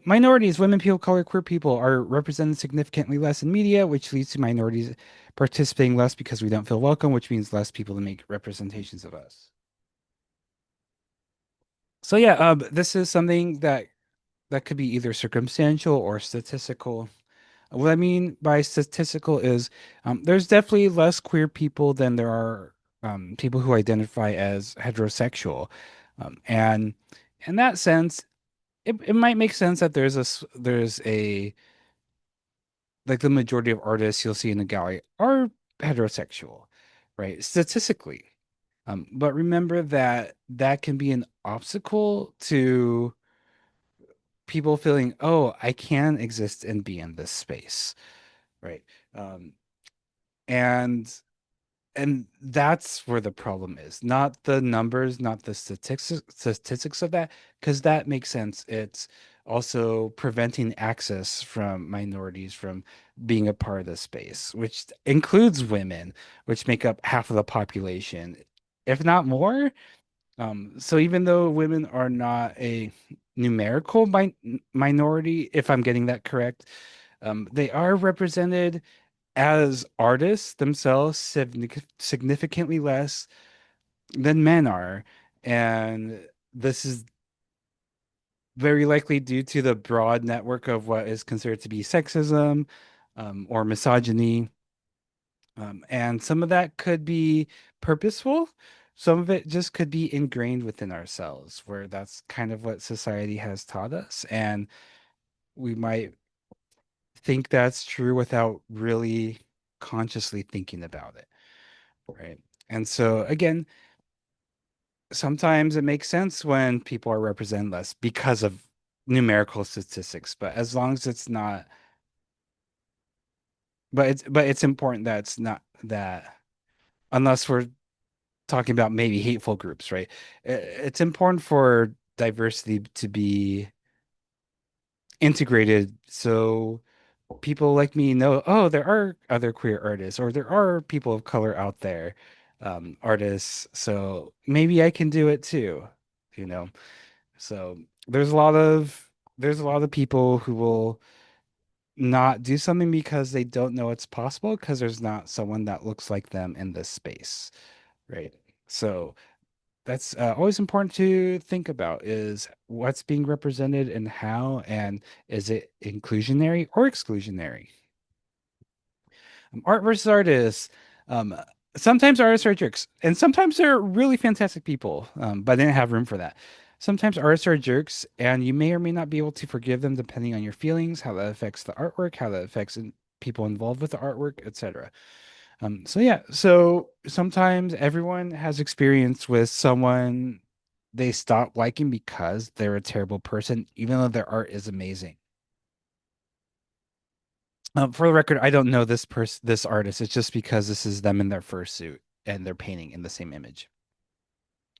Minorities, women, people of color, queer people are represented significantly less in media, which leads to minorities participating less because we don't feel welcome, which means less people to make representations of us. So yeah, this is something that could be either circumstantial or statistical. What I mean by statistical is there's definitely less queer people than there are people who identify as heterosexual. And in that sense, it might make sense that there's a like the majority of artists you'll see in the gallery are heterosexual, right? Statistically. But remember that that can be an obstacle to people feeling, oh, I can exist and be in this space, right? Um, and that's where the problem is, not the numbers, not the statistics of that, because that makes sense. It's also preventing access from minorities from being a part of the space, which includes women, which make up half of the population, if not more. So even though women are not a numerical minority, if I'm getting that correct, they are represented as artists themselves significantly less than men are. And this is very likely due to the broad network of what is considered to be sexism, or misogyny. And some of that could be purposeful. Some of it just could be ingrained within ourselves, where that's kind of what society has taught us. And we might think that's true without really consciously thinking about it, right? And so, again, sometimes it makes sense when people are represented less because of numerical statistics, but as long as it's not, but it's important that it's not that, unless we're talking about maybe hateful groups, right? It's important for diversity to be integrated so people like me know, oh, there are other queer artists or there are people of color out there, artists, so maybe I can do it too, you know? So there's a lot of there's a lot of people who will not do something because they don't know it's possible because there's not someone that looks like them in this space, right? So that's always important to think about is what's being represented and how, and is it inclusionary or exclusionary? Art versus artists. Um, Sometimes artists are jerks, and sometimes they're really fantastic people, but I didn't have room for that. Sometimes artists are jerks, and you may or may not be able to forgive them depending on your feelings, how that affects the artwork, how that affects people involved with the artwork, etc. So yeah, so sometimes everyone has experience with someone they stop liking because they're a terrible person, even though their art is amazing. For the record, I don't know this artist. It's just because this is them in their fursuit and they're painting in the same image.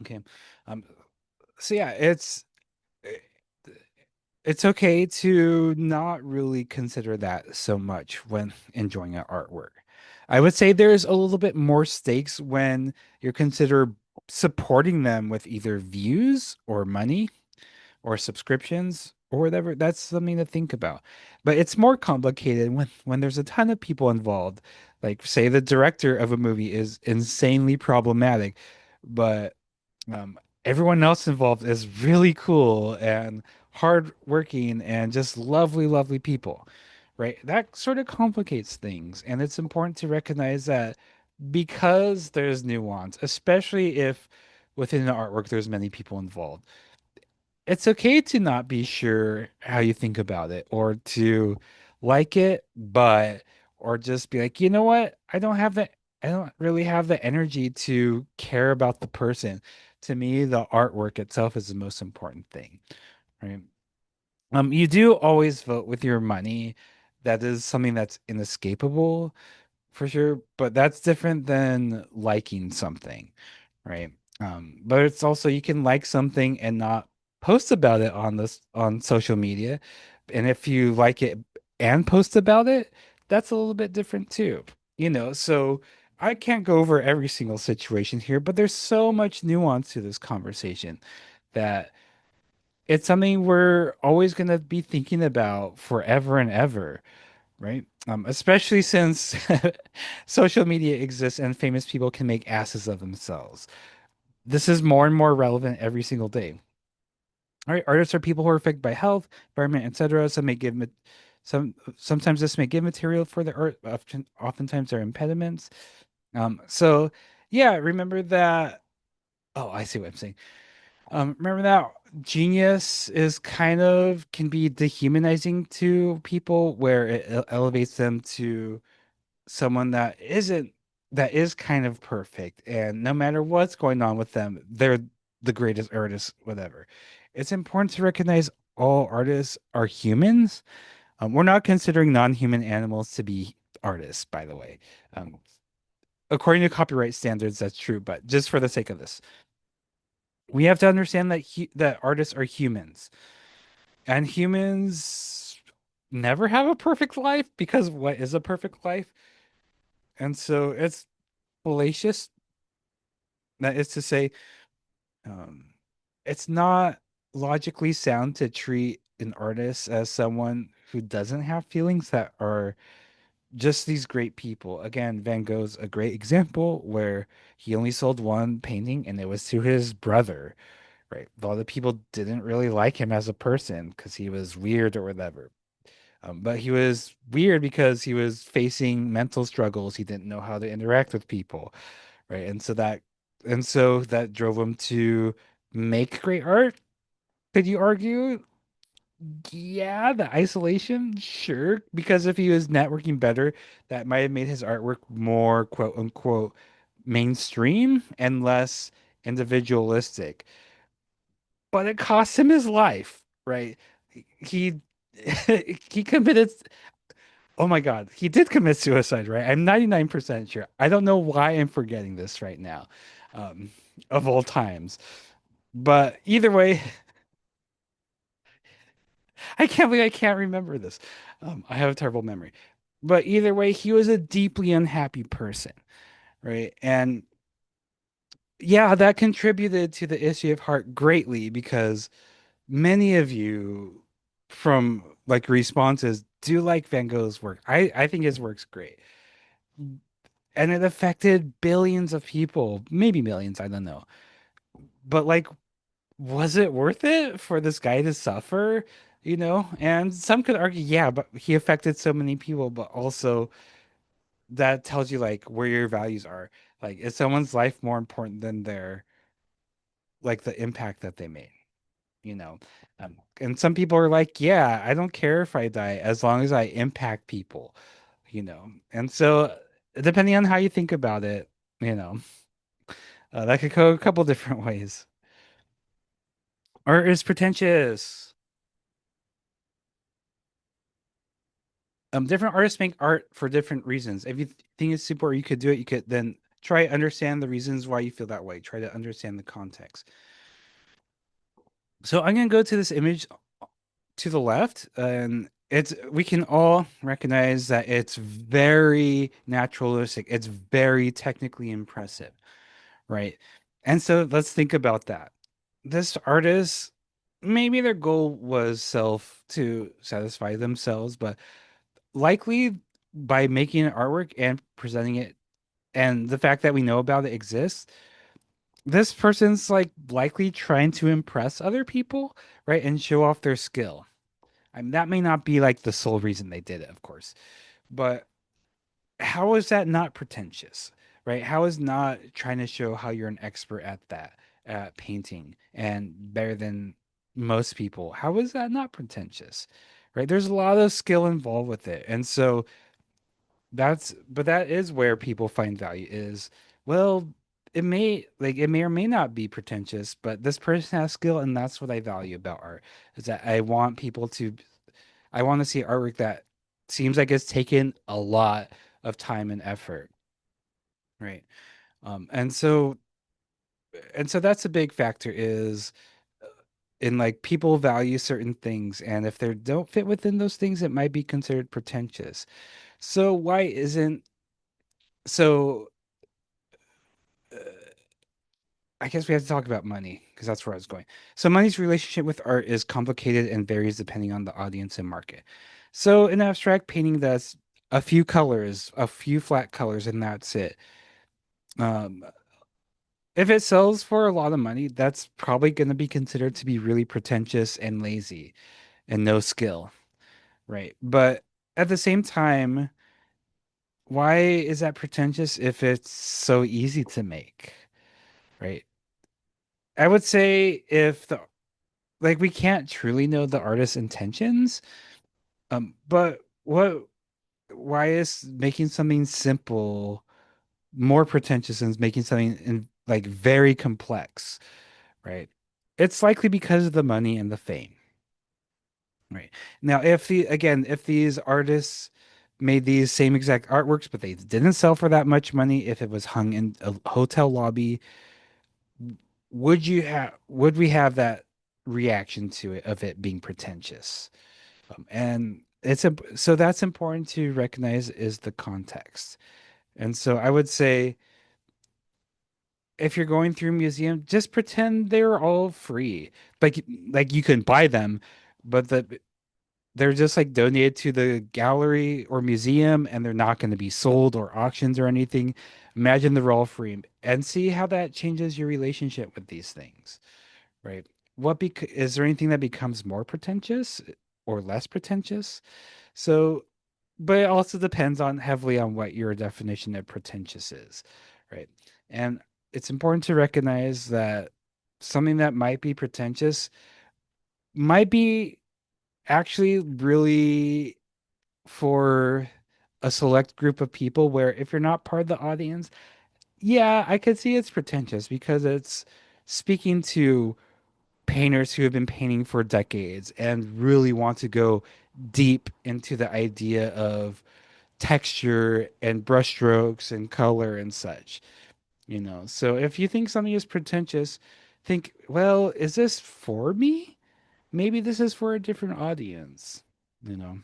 Okay. Um, so yeah, it's okay to not really consider that so much when enjoying an artwork. I would say there's a little bit more stakes when you consider supporting them with either views or money or subscriptions or whatever. That's something to think about. But it's more complicated when there's a ton of people involved. Like, say the director of a movie is insanely problematic, but everyone else involved is really cool and hardworking and just lovely, lovely people, right? That sort of complicates things, and it's important to recognize that because there's nuance, especially if within the artwork there's many people involved, it's okay to not be sure how you think about it or to like it, but or just be like, you know what? I don't really have the energy to care about the person. To me, the artwork itself is the most important thing, right? You do always vote with your money. That is something that's inescapable for sure, but that's different than liking something, right? But it's also you can like something and not post about it on social media. And if you like it and post about it, that's a little bit different too. So I can't go over every single situation here, but there's so much nuance to this conversation that it's something we're always going to be thinking about forever and ever, right? Especially since social media exists and famous people can make asses of themselves. This is more and more relevant every single day. All right, artists are people who are affected by health, environment, etc. Sometimes this may give material for the art. Oftentimes there are impediments. So yeah, remember that. Oh, I see what I'm saying. Remember that genius is kind of can be dehumanizing to people, where it elevates them to someone that is kind of perfect, and no matter what's going on with them, they're the greatest artist, whatever. It's important to recognize all artists are humans. We're not considering non-human animals to be artists, by the way. um, According to copyright standards, that's true, but just for the sake of this, we have to understand that artists are humans, and humans never have a perfect life, because what is a perfect life? And so it's fallacious. That is to say, um, it's not logically sound to treat an artist as someone who doesn't have feelings, that are just these great people. Again, Van Gogh's a great example where he only sold one painting and it was to his brother, right? A lot of people didn't really like him as a person because he was weird or whatever. But he was weird because he was facing mental struggles. He didn't know how to interact with people, right? And so that drove him to make great art. Could you argue? Yeah, the isolation, sure. Because if he was networking better, that might have made his artwork more quote unquote mainstream and less individualistic. But it cost him his life, right? He he committed, oh my God, he did commit suicide, right? I'm 99% sure. I don't know why I'm forgetting this right now, um, of all times. But either way, I can't believe I can't remember this. I have a terrible memory. But either way, he was a deeply unhappy person, right? And yeah, that contributed to the issue of heart greatly because many of you from like responses do like Van Gogh's work. I think his work's great. And it affected billions of people, maybe millions, I don't know. But like, was it worth it for this guy to suffer? You know, and some could argue, yeah, but he affected so many people, but also that tells you like where your values are. Like, is someone's life more important than their like the impact that they made? You know, and some people are like, yeah, I don't care if I die as long as I impact people. You know, and so depending on how you think about it, you know, that could go a couple different ways. Art is pretentious. Different artists make art for different reasons. If you think it's super, or you could do it, you could then try to understand the reasons why you feel that way. Try to understand the context. So I'm gonna go to this image to the left, and it's we can all recognize that it's very naturalistic. It's very technically impressive, right? And so let's think about that. This artist, maybe their goal was self to satisfy themselves, but likely by making an artwork and presenting it and the fact that we know about it exists, this person's like likely trying to impress other people, right? And show off their skill. I mean, that may not be like the sole reason they did it, of course, but how is that not pretentious, right? How is not trying to show how you're an expert at that, at painting and better than most people? How is that not pretentious, right? There's a lot of skill involved with it. And so but that is where people find value is, well, it may or may not be pretentious, but this person has skill and that's what I value about art is that I want to see artwork that seems like it's taken a lot of time and effort, right? Um, and so and so that's a big factor is in like people value certain things, and if they don't fit within those things, it might be considered pretentious. So why isn't so uh, I guess we have to talk about money because that's where I was going. So money's relationship with art is complicated and varies depending on the audience and market. So in abstract painting, that's a few colors, a few flat colors, and that's it. Um, if it sells for a lot of money, that's probably going to be considered to be really pretentious and lazy and no skill, right? But at the same time, why is that pretentious if it's so easy to make, right? I would say if the like we can't truly know the artist's intentions, but what why is making something simple more pretentious than making something like very complex, right? It's likely because of the money and the fame. Right. Now, if these artists made these same exact artworks, but they didn't sell for that much money, if it was hung in a hotel lobby, would we have that reaction to it of it being pretentious? And so that's important to recognize is the context. And so I would say if you're going through a museum, just pretend they're all free. Like you can buy them, but they're just like donated to the gallery or museum and they're not going to be sold or auctions or anything. Imagine they're all free and see how that changes your relationship with these things, right? What is there anything that becomes more pretentious or less pretentious? So, but it also depends on heavily on what your definition of pretentious is, right? And it's important to recognize that something that might be pretentious might be actually really for a select group of people where if you're not part of the audience, yeah, I could see it's pretentious because it's speaking to painters who have been painting for decades and really want to go deep into the idea of texture and brushstrokes and color and such, you know. So if you think something is pretentious, think, well, is this for me? Maybe this is for a different audience, you know.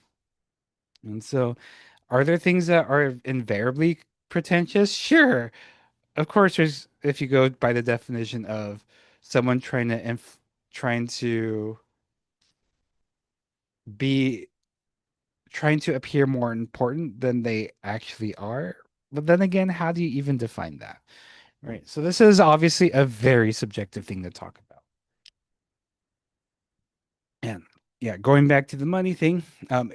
And so, are there things that are invariably pretentious? Sure. Of course, there's if you go by the definition of someone trying to be trying to appear more important than they actually are. But then again, how do you even define that? Right. So this is obviously a very subjective thing to talk about. And yeah, going back to the money thing,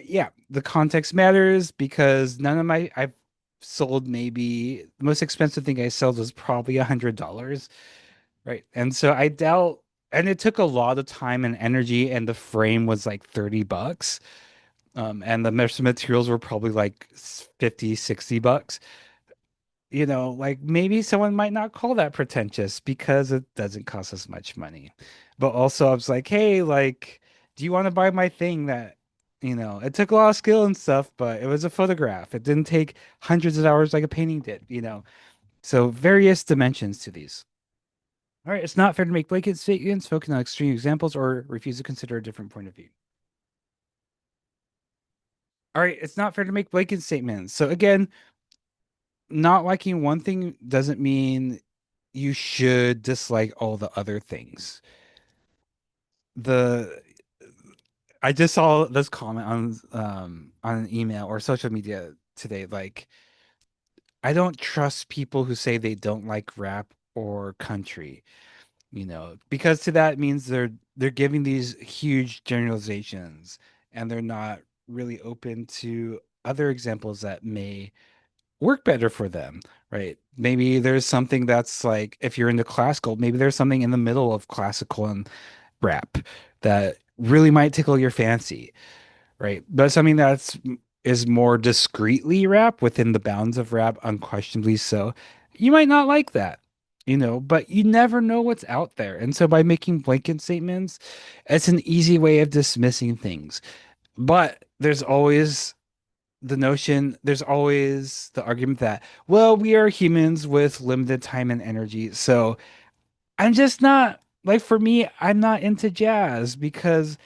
yeah, the context matters because none of my I've sold maybe the most expensive thing I sold was probably $100, right? And so I doubt, and it took a lot of time and energy, and the frame was like $30. And the materials were probably like 50, $60. You know, like maybe someone might not call that pretentious because it doesn't cost as much money. But also I was like, hey, like, do you want to buy my thing that, it took a lot of skill and stuff, but it was a photograph. It didn't take hundreds of hours like a painting did, you know. So various dimensions to these. All right, it's not fair to make blanket statements, focus on extreme examples, or refuse to consider a different point of view. All right, it's not fair to make blanket statements. So again, not liking one thing doesn't mean you should dislike all the other things. The I just saw this comment on an email or social media today. Like, I don't trust people who say they don't like rap or country, because to that means they're giving these huge generalizations and they're not really open to other examples that may work better for them, right? Maybe there's something that's like, if you're into classical, maybe there's something in the middle of classical and rap that really might tickle your fancy, right? But something that's is more discreetly rap within the bounds of rap, unquestionably so. You might not like that, but you never know what's out there. And so by making blanket statements, it's an easy way of dismissing things. But there's always the argument that, well, we are humans with limited time and energy. So I'm just not like, for me, I'm not into jazz because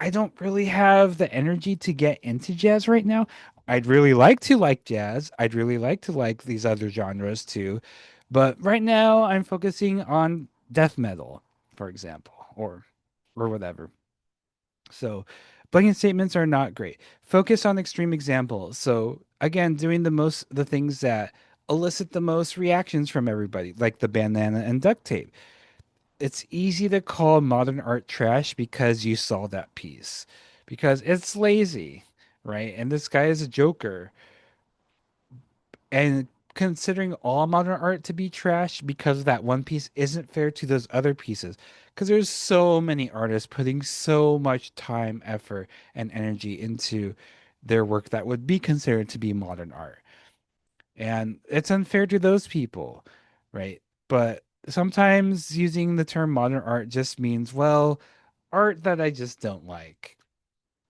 I don't really have the energy to get into jazz right now. I'd really like to like jazz. I'd really like to like these other genres too. But right now I'm focusing on death metal, for example, or whatever. So blanket statements are not great. Focus on extreme examples. So again, doing the things that elicit the most reactions from everybody, like the bandana and duct tape. It's easy to call modern art trash because you saw that piece, because it's lazy, right? And this guy is a joker. And considering all modern art to be trash because that one piece isn't fair to those other pieces. Because there's so many artists putting so much time, effort, and energy into their work that would be considered to be modern art. And it's unfair to those people, right? But sometimes using the term modern art just means, well, art that I just don't like,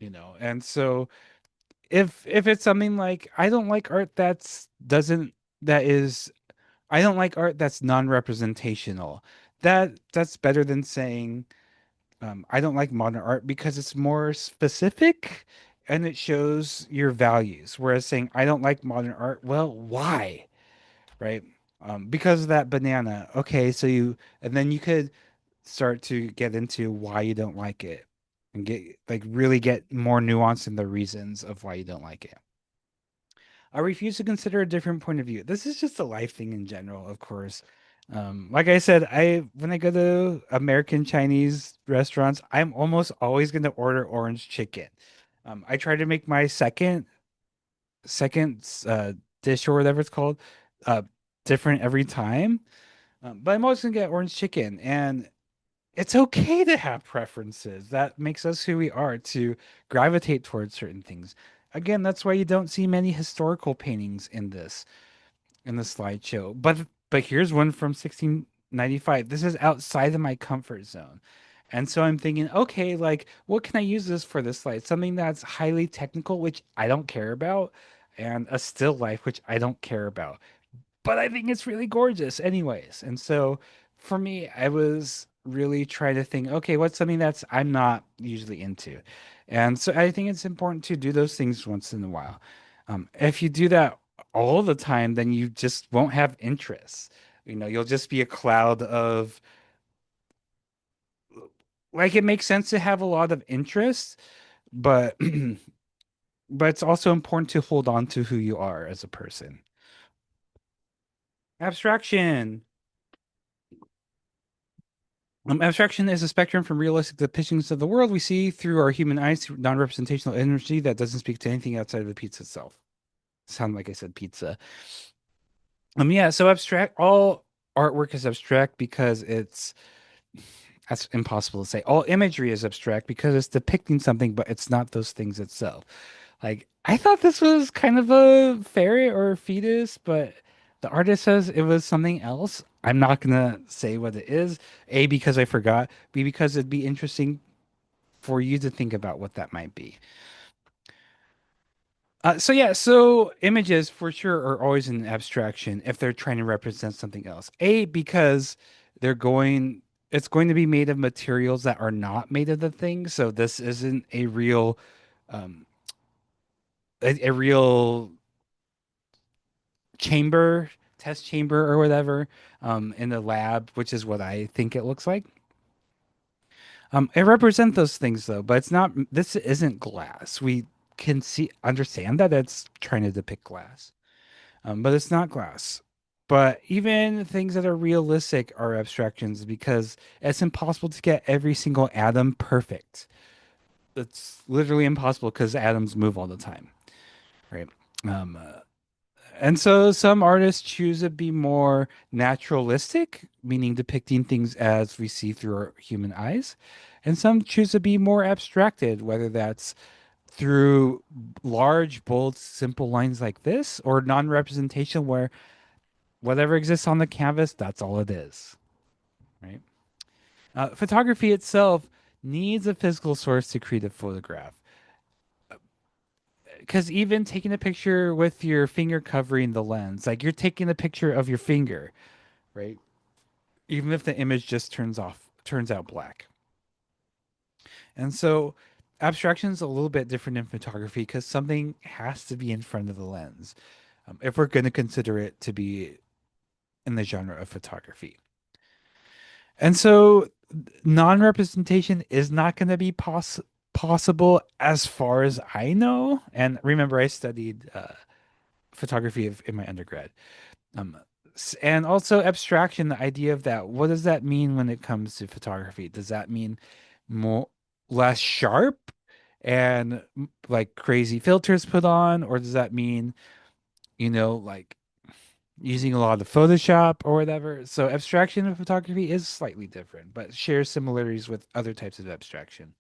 And so if it's something like, that is I don't like art that's non-representational. That's better than saying, I don't like modern art because it's more specific and it shows your values. Whereas saying I don't like modern art, well, why? Right? Because of that banana. Okay, and then you could start to get into why you don't like it and really get more nuance in the reasons of why you don't like it. I refuse to consider a different point of view. This is just a life thing in general, of course. Like I said, I when I go to American Chinese restaurants, I'm almost always going to order orange chicken. I try to make my second dish or whatever it's called uh different every time. But I'm always gonna get orange chicken, and it's okay to have preferences. That makes us who we are, to gravitate towards certain things. Again, that's why you don't see many historical paintings in the slideshow. But here's one from 1695. This is outside of my comfort zone. And so I'm thinking, okay, like what can I use this for this slide? Something that's highly technical, which I don't care about, and a still life, which I don't care about, but I think it's really gorgeous anyways. And so for me, I was really trying to think, okay, what's something that's I'm not usually into? And so I think it's important to do those things once in a while. If you do that all the time, then you just won't have interests. You'll just be a cloud of like it makes sense to have a lot of interests, but but it's also important to hold on to who you are as a person. Abstraction. Abstraction is a spectrum from realistic depictions of the world we see through our human eyes to non-representational energy that doesn't speak to anything outside of the pizza itself. Sound like I said pizza. Yeah, so abstract, all artwork is abstract because that's impossible to say. All imagery is abstract because it's depicting something, but it's not those things itself. Like, I thought this was kind of a ferret or a fetus, but the artist says it was something else. I'm not gonna say what it is. A, because I forgot. B, because it'd be interesting for you to think about what that might be. So yeah, so images for sure are always an abstraction if they're trying to represent something else. A, because they're going, it's going to be made of materials that are not made of the thing. So this isn't um, a real chamber, test chamber or whatever, in the lab, which is what I think it looks like. It represents those things though, but it's not. This isn't glass. We can understand that it's trying to depict glass, but it's not glass. But even things that are realistic are abstractions because it's impossible to get every single atom perfect. It's literally impossible because atoms move all the time, right? Um, uh, and so some artists choose to be more naturalistic, meaning depicting things as we see through our human eyes. And some choose to be more abstracted, whether that's through large, bold, simple lines like this, or non-representation where whatever exists on the canvas, that's all it is, right? Photography itself needs a physical source to create a photograph. Because even taking a picture with your finger covering the lens, like you're taking a picture of your finger, right? Even if the image just turns out black. And so abstraction is a little bit different in photography because something has to be in front of the lens if we're going to consider it to be in the genre of photography. And so non-representation is not going to be possible as far as I know. And remember, I studied photography in my undergrad. Um, and also abstraction, the idea of that. What does that mean when it comes to photography? Does that mean more less sharp and like crazy filters put on, or does that mean, like using a lot of Photoshop or whatever? So abstraction in photography is slightly different, but shares similarities with other types of abstraction.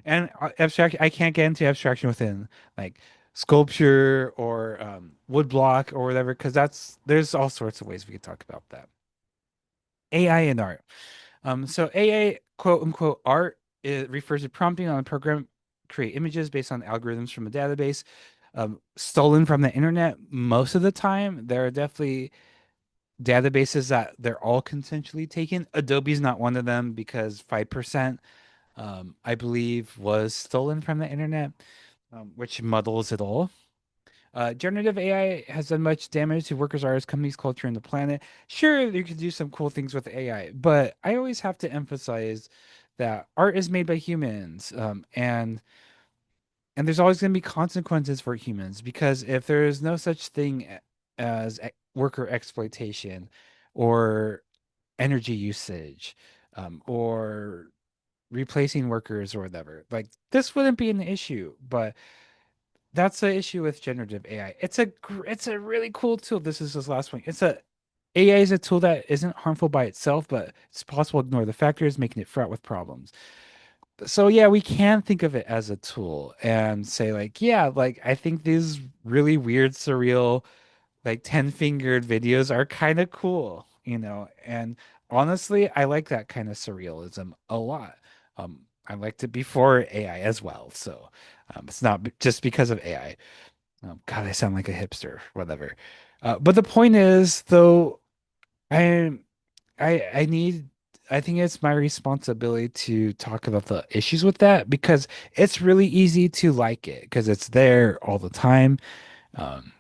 And abstraction, I can't get into abstraction within like sculpture or woodblock or whatever, because there's all sorts of ways we could talk about that. AI and art. So AA, quote unquote, art, it refers to prompting on a program create images based on algorithms from a database, stolen from the internet. Most of the time, there are definitely databases that they're all consensually taken. Adobe's not one of them because 5%, I believe, was stolen from the internet, which muddles it all. Generative AI has done much damage to workers, artists, companies, culture, and the planet. Sure, you can do some cool things with AI, but I always have to emphasize that art is made by humans, and there's always going to be consequences for humans because if there is no such thing as worker exploitation or energy usage, or replacing workers or whatever. Like this wouldn't be an issue, but that's the issue with generative AI. It's a really cool tool. This is his last point. It's a AI is a tool that isn't harmful by itself, but it's possible to ignore the factors making it fraught with problems. So yeah, we can think of it as a tool and say like, yeah, like I think these really weird, surreal, like 10-fingered videos are kind of cool, you know. And honestly, I like that kind of surrealism a lot. I liked it before AI as well. So it's not just because of AI. God, I sound like a hipster, whatever. But the point is, though, I I need I think it's my responsibility to talk about the issues with that because it's really easy to like it because it's there all the time. Um,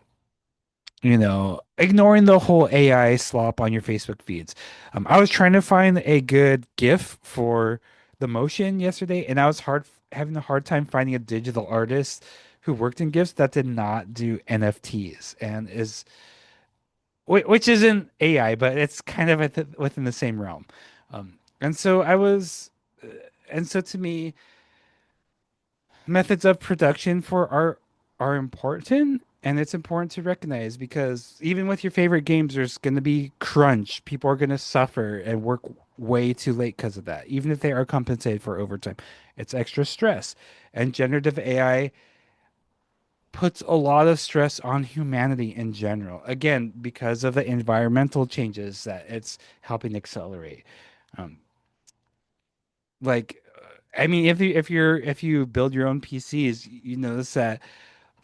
ignoring the whole AI slop on your Facebook feeds. I was trying to find a good GIF for the motion yesterday, and I was having a hard time finding a digital artist who worked in GIFs that did not do NFTs and which isn't AI, but it's kind of within the same realm. And so and so to me, methods of production for art are important, and it's important to recognize because even with your favorite games, there's going to be crunch. People are going to suffer and work way too late because of that, even if they are compensated for overtime. It's extra stress, and generative AI puts a lot of stress on humanity in general. Again, because of the environmental changes that it's helping accelerate. Um, I mean, if you build your own PCs, you notice that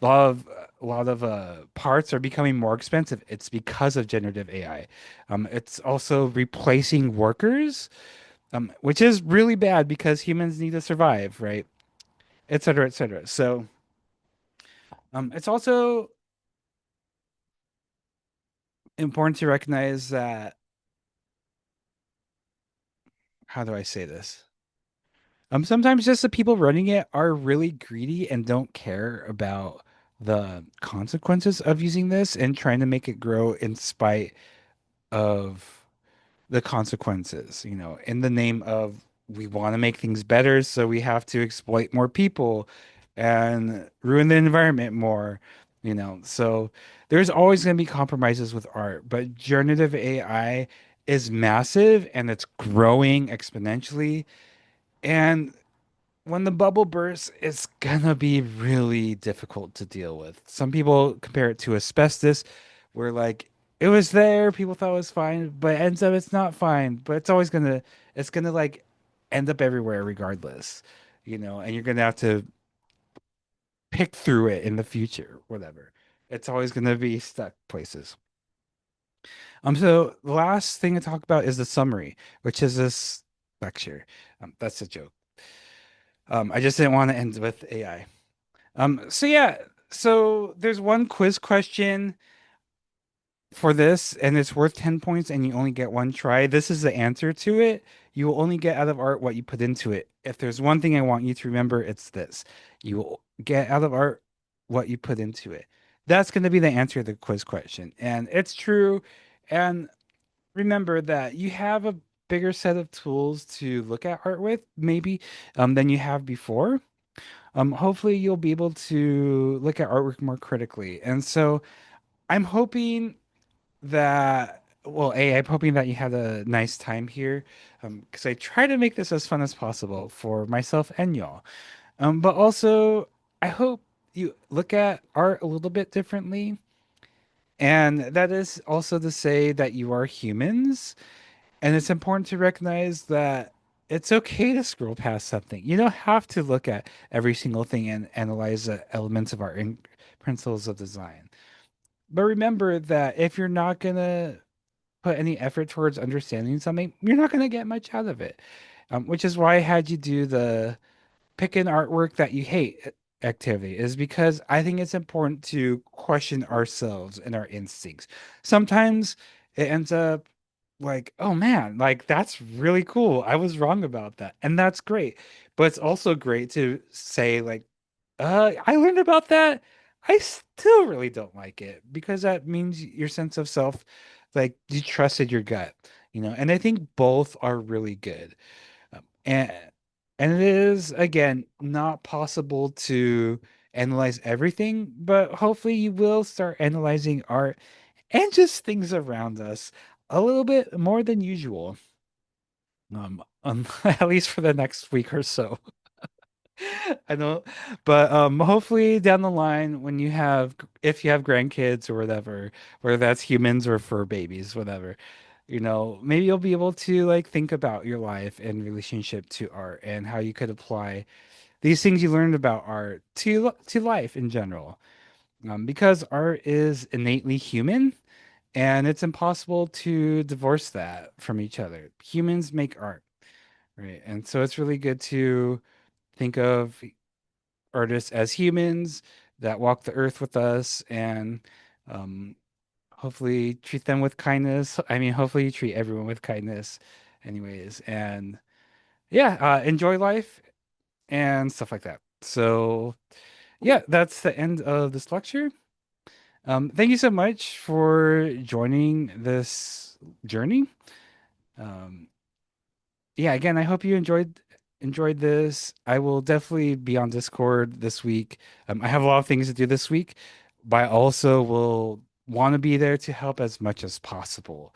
a lot of parts are becoming more expensive. It's because of generative AI. It's also replacing workers, which is really bad because humans need to survive, right? Et cetera, et cetera. So, it's also important to recognize that, how do I say this? Sometimes just the people running it are really greedy and don't care about the consequences of using this and trying to make it grow in spite of the consequences, in the name of we want to make things better, so we have to exploit more people and ruin the environment more. So there's always going to be compromises with art, but generative AI is massive and it's growing exponentially. And when the bubble bursts, it's gonna be really difficult to deal with. Some people compare it to asbestos, where like it was there, people thought it was fine, but it ends up it's not fine. But it's gonna like end up everywhere regardless, and you're gonna have to pick through it in the future, whatever. It's always gonna be stuck places. So the last thing to talk about is the summary, which is this lecture. That's a joke. I just didn't want to end with AI. So yeah, so there's one quiz question for this, and it's worth 10 points, and you only get one try. This is the answer to it. You will only get out of art what you put into it. If there's one thing I want you to remember, it's this. You will get out of art what you put into it. That's going to be the answer to the quiz question. And it's true. And remember that you have a bigger set of tools to look at art with, maybe, than you have before. Hopefully you'll be able to look at artwork more critically. And so I'm hoping I'm hoping that you had a nice time here, because I try to make this as fun as possible for myself and y'all. But also I hope you look at art a little bit differently. And that is also to say that you are humans, and it's important to recognize that it's okay to scroll past something. You don't have to look at every single thing and analyze the elements of art and principles of design. But remember that if you're not going to put any effort towards understanding something, you're not going to get much out of it. Which is why I had you do the pick an artwork that you hate activity, is because I think it's important to question ourselves and our instincts. Sometimes it ends up like, oh man, like that's really cool. I was wrong about that. And that's great. But it's also great to say, like, I learned about that. I still really don't like it because that means your sense of self, like you trusted your gut. and I think both are really good. And it is again not possible to analyze everything, but hopefully you will start analyzing art and just things around us a little bit more than usual. At least for the next week or so. I know, but hopefully down the line when if you have grandkids or whatever, whether that's humans or fur babies, whatever, maybe you'll be able to like think about your life and relationship to art and how you could apply these things you learned about art to life in general. Because art is innately human and it's impossible to divorce that from each other. Humans make art, right? And so it's really good to think of artists as humans that walk the earth with us and um, hopefully treat them with kindness. I mean, hopefully you treat everyone with kindness, anyways. And yeah, enjoy life and stuff like that. So, yeah, that's the end of this lecture. Thank you so much for joining this journey. Um, yeah, again, I hope you enjoyed this. I will definitely be on Discord this week. I have a lot of things to do this week, but I also will want to be there to help as much as possible.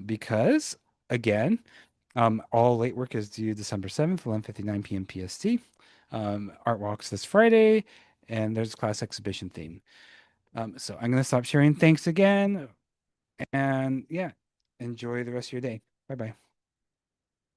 Because again, all late work is due December 7th, 11:59 p.m. PST. Art walks this Friday, and there's a class exhibition theme. So I'm gonna stop sharing. Thanks again, and yeah, enjoy the rest of your day. Bye bye.